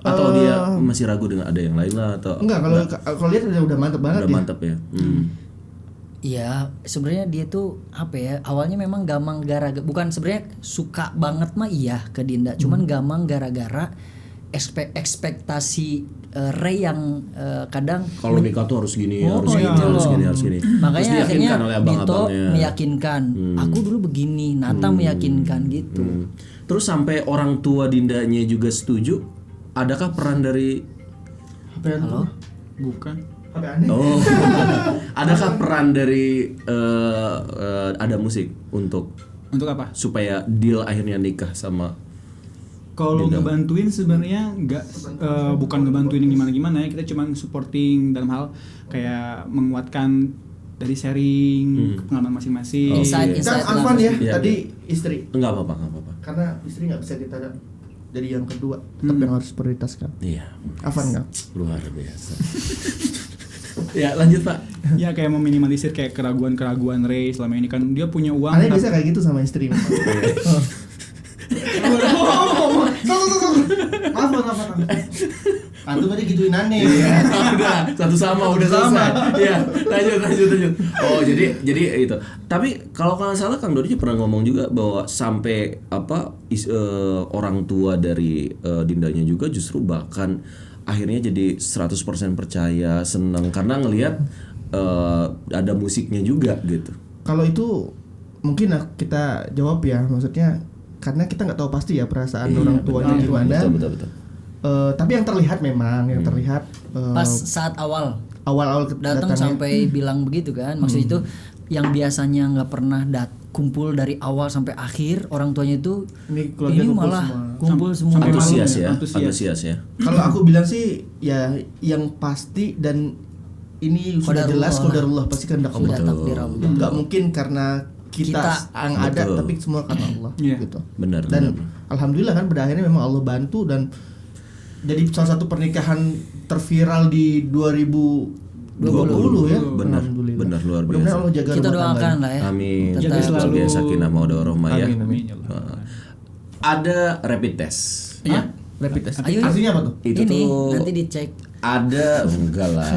Atau dia masih ragu dengan ada yang lain lah atau enggak, kalau lihat udah mantap banget udah ya. mantap ya. Iya, sebenarnya dia tuh apa ya? Awalnya memang gamang gara-gara, bukan sebenarnya suka banget mah iya ke Dinda, cuman gamang gara-gara ekspektasi Ray yang kadang Kalau nikah tuh harus gini, harus iya. gini, harus gini, harus gini. Terus makanya akhirnya diyakinkan oleh Dito abang-abangnya. meyakinkan, aku dulu begini, Nata meyakinkan gitu. Terus sampai orang tua Dindanya juga setuju. Adakah peran dari Halo? Bukan. HP aneh. Oh, adakah peran dari ada musik untuk apa? supaya deal akhirnya nikah sama? Kalau Dinda. ngebantuin sebenarnya nggak bukan ngebantuin yang gimana-gimana ya, kita cuma supporting dalam hal kayak menguatkan dari sharing pengalaman masing-masing. Insight Kang Alvan ya, Iya, tadi istri. Enggak apa-apa. Karena istri nggak bisa kita jadi yang kedua, tetap yang harus prioritaskan. Iya, Afan nggak? luar biasa. Ya, lanjut Pak. Ya kayak meminimalisir kayak keraguan-keraguan Ray selama ini kan dia punya uang. Aneh tapi- bisa kayak gitu sama istri. Maaf. Antum tadi gituin aneh. Udah satu sama udah selesai. Iya, lanjut. Oh, jadi itu. Tapi kalau nggak salah Kang Dodi pernah ngomong juga bahwa sampai orang tua dari Dindanya juga justru bahkan akhirnya jadi 100% percaya, senang karena ngelihat ada musiknya juga gitu. Kalau itu mungkin kita jawab ya, maksudnya karena kita nggak tahu pasti ya perasaan orang tuanya gimana. Betul. Tapi yang terlihat memang Pas saat awal awal-awal datang kedatangannya. sampai bilang begitu kan, maksud itu yang biasanya nggak pernah kumpul dari awal sampai akhir, orang tuanya itu Ini keluarga ini kumpul malah semua. kumpul semua. Sampai Antusias ya, Antusias. antusias ya. Kalau aku bilang sih ya yang pasti dan ini sudah Qadarullah jelas lah. qadarullah, pasti kehendak Sudah Allah. takdir Allah. Nggak mungkin karena kita yang ada, Betul. tapi semua karena Allah Iya. gitu. Benar. Dan alhamdulillah kan pada akhirnya memang Allah bantu dan jadi salah satu pernikahan terviral di 2020 ya. Benar, Alhamdulillah. benar, luar biasa. Mudah-mudahan Allah jaga Kita rumah doakan tangganya. lah ya. Amin. Tetap. Jaga selalu. Luar biasa sakinah mawaddah warahmah ya. Amin. Ada rapid test. Iya, rapid test. Ayo. Artinya apa tuh? Itu Ini tuh nanti dicek. ada enggak lah.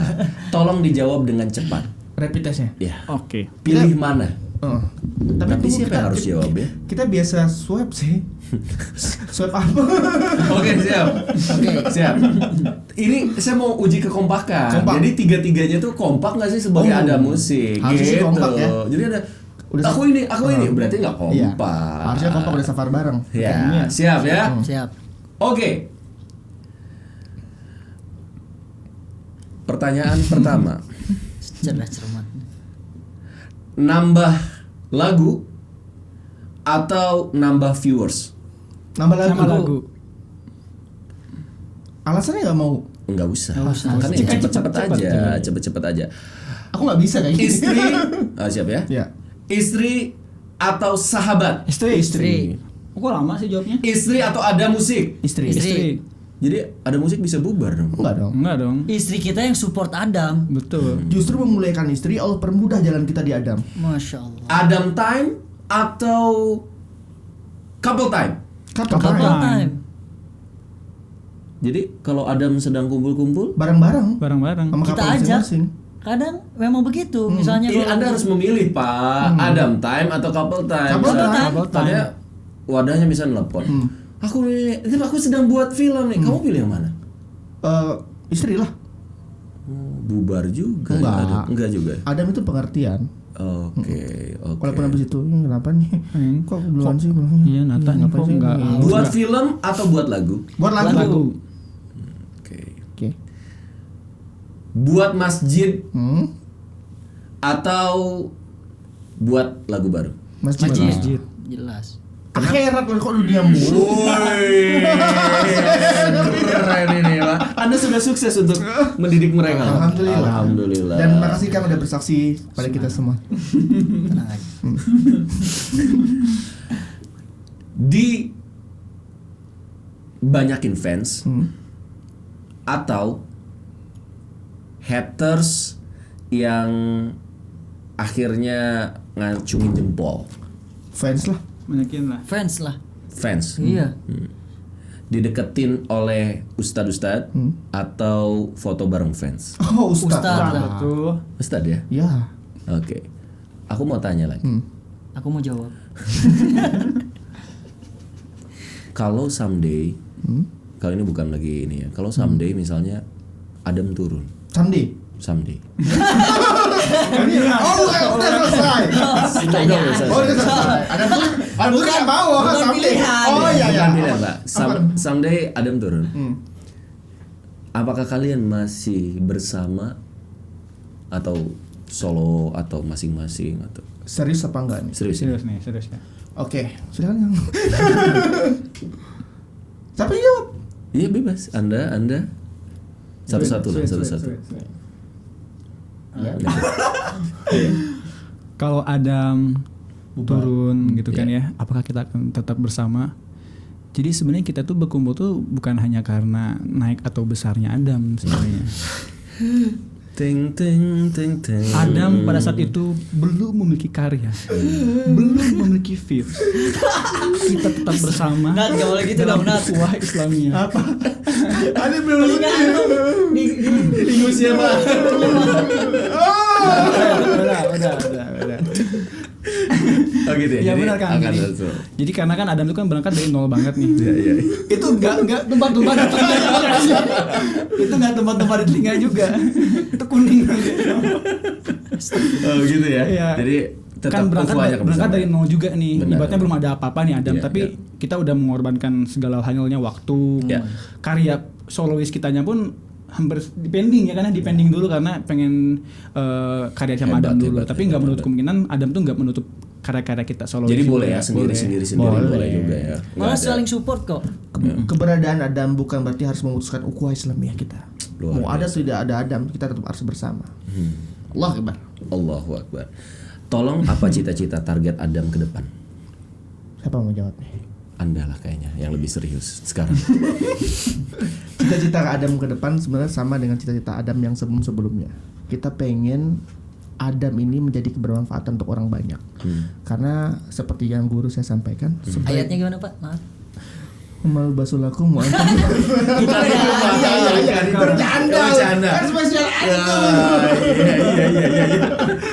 Tolong dijawab dengan cepat. Rapid testnya. Ya. Oke. Pilih mana? Oh. Tapi tunggu, siapa yang harus jawab ya? Kita biasa swab sih. Swab apa? Oke, siap. Oke. Siap. Ini saya mau uji kekompakan. Kompak. Jadi tiga-tiganya tuh kompak nggak sih sebagai Oh. ada musik? Harusnya sih gitu. kompak ya. Jadi ada Udah aku ini berarti nggak Iya. kompak. Harusnya kompak udah safar bareng. Ya, siap ya. Siap. Oke. Pertanyaan pertama. Cerdas cermat. Nambah lagu atau nambah viewers? Nambah lagu. Sama lagu. Alasannya nggak mau. Nggak usah. Kan ya cepet-cepet aja. Aku nggak bisa kayak gitu. Istri, siap ya? Ya. Istri atau sahabat? Istri. Kok lama sih jawabnya? Istri atau ada musik? Istri. Jadi ada musik bisa bubar dong. Enggak dong. Enggak dong. Istri kita yang support Adam. Betul. Justru memuliakan istri, Allah permudah jalan kita di Adam. Masya Allah. Adam time atau couple time? Couple Couple time. time. Jadi kalau Adam sedang kumpul-kumpul, Bareng-bareng. Bareng-bareng. Sama Kita couple ajak. masing-masing. Kadang memang begitu. Misalnya ini kalau Anda harus memilih Pak, Adam time atau couple time. Couple Misalnya, time. Couple time. tadinya wadahnya bisa nelpon. Aku sedang buat film nih. Kamu pilih yang mana? Istri lah. Bubar juga. Enggak. Adam. Enggak juga. Adam itu pengertian. Oke. Walaupun habis itu kenapa nih? Kok duluan sih? Iya, Nata nih Ngapain kok sih? enggak. Buat film atau buat lagu? Buat lagu. Oke. Oke. Buat masjid Hmm. atau buat lagu baru? Masjid. Masjid. jelas. Akhirat lah kok dunia mulu. Keren ini Pak. Anda sudah sukses untuk mendidik mereka. Alhamdulillah. Dan makasih Kang udah bersaksi pada kita semua. Tenang aja. Di banyakin fans atau haters yang akhirnya ngacungin jempol. Fans lah. Banyakin lah. Fans lah. Fans. Iya. Dideketin oleh ustad-ustad atau foto bareng fans. Oh, Ustaz. Ustaz lah. Betul. Ustad ya? Ya. Oke. Aku mau tanya lagi. Aku mau jawab. Kalau someday, kalau ini bukan lagi ini ya. Kalau someday misalnya Adam turun, Someday. someday. Oh, udah selesai. Oh, udah selesai. Adam tuh nggak mau. bukan Someday. pilihan. Oh iya ya. Bukan pilihan, Pak. Someday Adam turun. Apakah kalian masih bersama atau solo atau masing-masing atau Serius apa enggak nih? serius? Ya? Serius nih, serius ya. Oke, silakan Kang. Siapa yang jawab? Iya bebas. Anda satu-satu lah, satu-satu. Kalau Adam turun gitu kan ya, apakah kita akan tetap bersama? Jadi sebenarnya kita tuh berkumpul tuh bukan hanya karena naik atau besarnya Adam sebenarnya. Ting ting ting ting. Adam pada saat itu belum memiliki karya, belum memiliki views. Kita tetap bersama. Nat, gak boleh gitu dalam dong, Nat. ukhuwah Islamiyah. Ada belum Di usia Pak. Udah. Oh gitu ya. Ya Jadi benar kan. akan Jadi, langsung. jadi karena kan Adam itu kan berangkat dari nol banget nih. Iya. Itu enggak tempat-tempat di telinga. Itu enggak tempat-tempat di telinga juga. Itu kuning. Oh gitu ya. Iya. Jadi tetap Kan berangkat bersama. dari nol juga nih. Benar. Ibaratnya belum ada apa-apa nih Adam, Iya, tapi iya. kita udah mengorbankan segala halnya waktu. Iya. Karya solois kitanya pun hampir dipending ya, karena dipending dulu karena pengen karya sama Hebat, Adam dulu. hebat, Tapi hebat, nggak menutup hebat. kemungkinan Adam tuh nggak menutup karya-karya kita solois. Jadi boleh juga. ya sendiri boleh juga ya. Nggak Malah ada. saling support kok. Keberadaan Adam bukan berarti harus memutuskan ukhuwah Islamiyah kita. Luar Mau ada atau tidak ada Adam, kita tetap harus bersama. Allah Akbar. Allahu Akbar. Tolong apa cita-cita target Adam ke depan? Siapa mau jawab nih? Anda lah kayaknya yang lebih serius sekarang. Cita-cita Adam ke depan sebenarnya sama dengan cita-cita Adam yang sebelum-sebelumnya. Kita pengen Adam ini menjadi kebermanfaatan untuk orang banyak. Karena seperti yang guru saya sampaikan, Ayatnya gimana Pak? Maaf. Umal basulakum wa antum. Bercanda. Kan spesial Iya.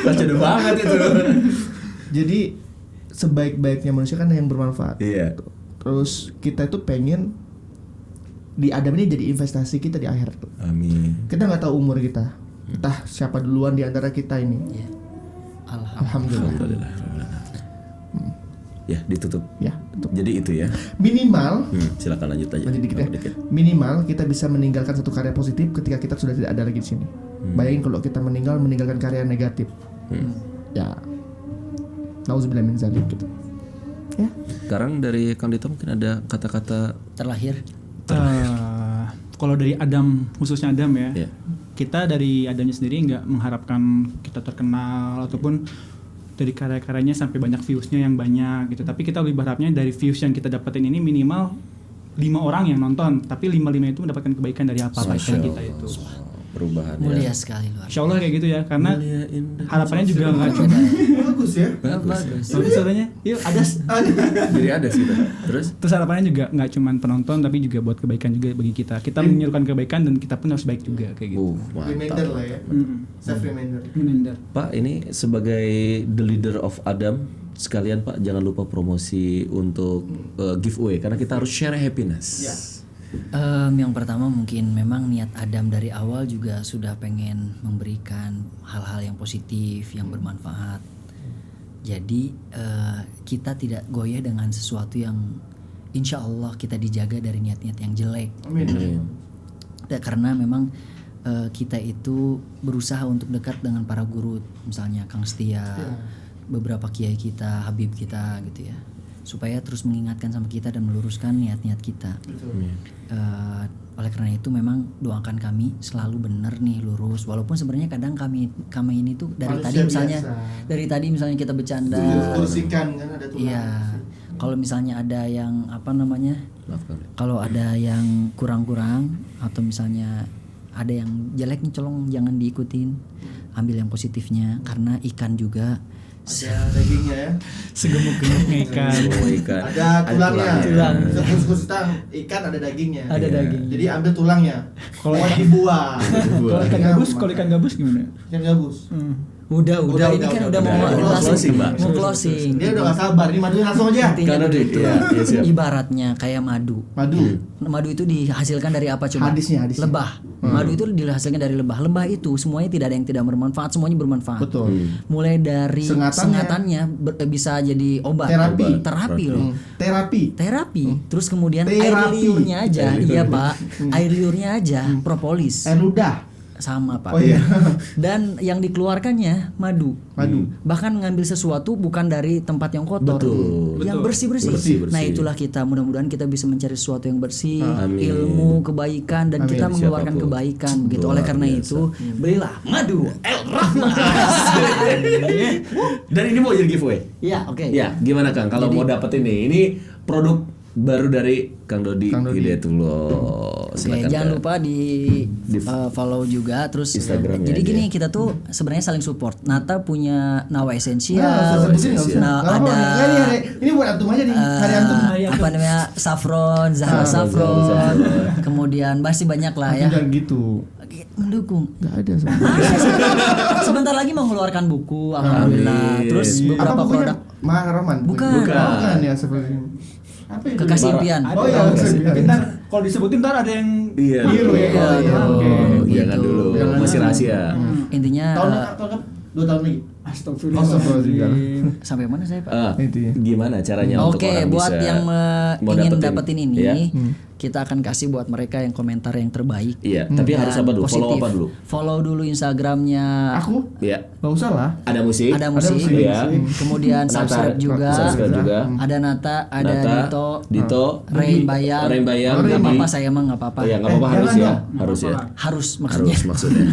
Bercanda banget itu. Jadi sebaik-baiknya manusia kan yang bermanfaat. Iya. Terus kita itu pengen di Adam ini jadi investasi kita di akhirat. Amin. Kita nggak tahu umur kita. Entah siapa duluan di antara kita ini. Iya. Alhamdulillah. Alhamdulillah. Ya ditutup. Ya, betul. Jadi itu ya. Minimal Silakan lanjut aja. lanjut dikit ya. Oh, dikit. Minimal kita bisa meninggalkan satu karya positif ketika kita sudah tidak ada lagi di sini. Bayangin kalau kita meninggalkan karya negatif. Ya. Nauzubillah min zalik gitu. Ya. Sekarang dari Kang Dito mungkin ada kata-kata Terlahir. kalau dari Adam, khususnya Adam ya, Iya. kita dari Adamnya sendiri nggak mengharapkan kita terkenal ataupun dari karya-karyanya sampai banyak viewsnya yang banyak gitu. Tapi kita lebih berharapnya dari views yang kita dapetin ini minimal 5 orang yang nonton, tapi 5-5 itu mendapatkan kebaikan dari apa Masya kita Allah. itu. Perubahan Mulia ya. sekali luar. Insya Allah kayak gitu ya, karena Mulia, indah. harapannya juga nggak cuma Bagus ya. Bagus. suaranya, yuk ada. Jadi ada sih tuh. Terus Terus harapannya juga nggak cuma penonton tapi juga buat kebaikan juga bagi kita. Kita menyerukan kebaikan dan kita pun harus baik juga kayak gitu. Reminder mantap. lah ya. Self reminder. Reminder. Pak, ini sebagai the leader of Adam, sekalian Pak jangan lupa promosi untuk giveaway karena kita harus share happiness. Ya. Yang pertama mungkin memang niat Adam dari awal juga sudah pengen memberikan hal-hal yang positif, yang bermanfaat. Jadi kita tidak goyah dengan sesuatu yang insya Allah kita dijaga dari niat-niat yang jelek. Amin. Karena memang kita itu berusaha untuk dekat dengan para guru, misalnya Kang Setia, beberapa kiai kita, Habib kita gitu ya, supaya terus mengingatkan sama kita dan meluruskan niat-niat kita. Oleh karena itu memang doakan kami selalu benar nih, lurus, walaupun sebenarnya kadang kami ini tuh dari Manusia tadi misalnya biasa. dari tadi misalnya kita bercanda, Kursikan kan ada tulang. iya, kalau misalnya ada yang apa namanya, Maafkan. kalau ada yang kurang-kurang atau misalnya ada yang jelek nih, colong jangan diikutin, ambil yang positifnya, karena ikan juga Ada dagingnya ya. Segemuk-gemuknya ikan. Semua ikan. Ada tulangnya. Tulang. Sekus-kus ikan ada dagingnya. ada daging. Jadi ambil tulangnya. Kalau Mau dibuang. kalau ikan gabus gimana? Ikan gabus. Udah, ini kan udah mau closing, Mbak. mau closing. Dia udah gak sabar. Ini madunya langsung aja. Intinya Karena begitu. iya, siap. Ibaratnya kayak madu. Madu. Madu itu dihasilkan dari apa coba? Hadisnya. Lebah. Madu itu dihasilkan dari lebah. Lebah itu semuanya tidak ada yang tidak bermanfaat, semuanya bermanfaat. Betul. Mulai dari Sengatannya. sengatannya bisa jadi obat. Terapi. Terapi loh. Terapi. Terus kemudian Terapi. air liurnya aja, iya Pak. Air liurnya aja propolis. Air ludah. Sama Pak. Oh iya. Dan yang dikeluarkannya madu. Bahkan mengambil sesuatu bukan dari tempat yang kotor, Betul. yang bersih-bersih. Bersih-bersih. Nah itulah kita, mudah-mudahan kita bisa mencari sesuatu yang bersih, Amin. ilmu, kebaikan, dan kita mengeluarkan Siapapun. kebaikan. Begitu. Luar Oleh karena biasa. itu belilah madu El Rahman. Dan ini mau jadi giveaway. Ya oke. Ya, gimana Kang? Kalau mau dapetin ini produk baru dari Kang Dodi Hidayatullah. Oke, jangan lupa di follow juga, terus Instagramnya jadi aja. gini, kita tuh sebenarnya saling support. Nata punya Nawa Esensial, ada Ini buat antum aja nih. Hari antum. apa namanya Saffron, Zahra Saffron, kemudian masih banyak lah ya. Jangan gitu. Mendukung. Enggak ada. Sebentar lagi mengeluarkan buku, alhamdulillah. Terus beberapa produk Rahman. Bukan. Bukan ya seperti apa itu? kekasih impian. Oh iya, Tapi ntar kalau disebutin ntar ada yang Iya. Biru ya. Jangan dulu. Masih rahasia. Intinya Tahun 2 tahun lagi. Astagfirullahaladzim. sampai mana saya Pak? Itu ya. Gimana caranya untuk Oke, orang buat bisa yang mau ingin dapetin ini, ya? kita akan kasih buat mereka yang komentar yang terbaik. Iya, tapi harus dan apa dulu? Follow positif. apa dulu? Follow dulu Instagramnya. Aku Iya. enggak usah lah. Ada musik. Ada musik, ya. Kemudian Nata, subscribe juga. subscribe juga. Ada Nata, ada Nata, Dito, Rain Bayang. Rain Bayang, Nggak Didi. apa-apa, saya emang nggak apa-apa. Oh ya, nggak apa-apa, harus ya, harus ya, Harus maksudnya. harus maksudnya.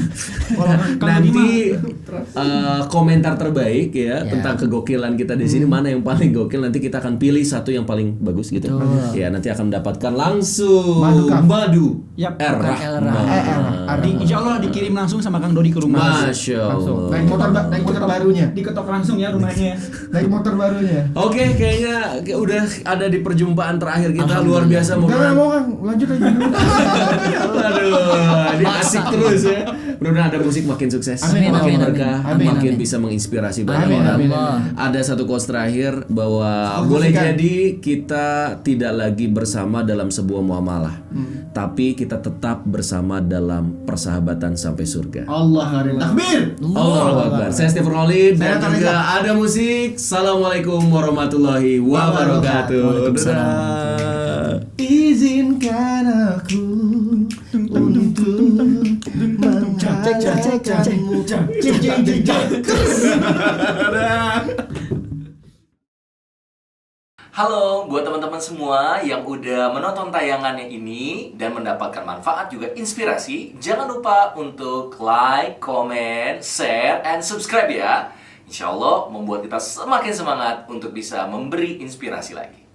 Nanti komentar terbaik ya tentang kegokilan kita di sini, mana yang paling gokil, nanti kita akan pilih satu yang paling bagus gitu. Ya, nanti akan mendapatkan langsung madu. Yap, Insya Allah dikirim langsung sama Kang Dodi ke rumah. Masya Langsung. Allah. Naik motor barunya. Diketok langsung ya rumahnya. Naik motor barunya. Oke, kayaknya udah ada di perjumpaan terakhir kita, luar biasa. Enggak mau Kang, lanjut aja dulu. Aduh, ini asik terus ya. Mudah-mudahan ada musik makin sukses, Amin, makin amin, berkah, amin, makin amin. bisa menginspirasi banyak Amin, orang. amin, Ada satu quotes terakhir bahwa boleh jadi kita tidak lagi bersama dalam sebuah muamalah, tapi kita tetap bersama dalam persahabatan sampai surga. Allah karim. Takbir. Allahu Akbar. Saya Stephen Khalid dan Saya juga ada musik. Assalamualaikum warahmatullahi wabarakatuh. Dadah. Izinkan aku untuk mengharapkanmu. Halo buat teman-teman semua yang udah menonton tayangannya ini dan mendapatkan manfaat juga inspirasi. Jangan lupa untuk like, comment, share, and subscribe ya. Insya Allah membuat kita semakin semangat untuk bisa memberi inspirasi lagi.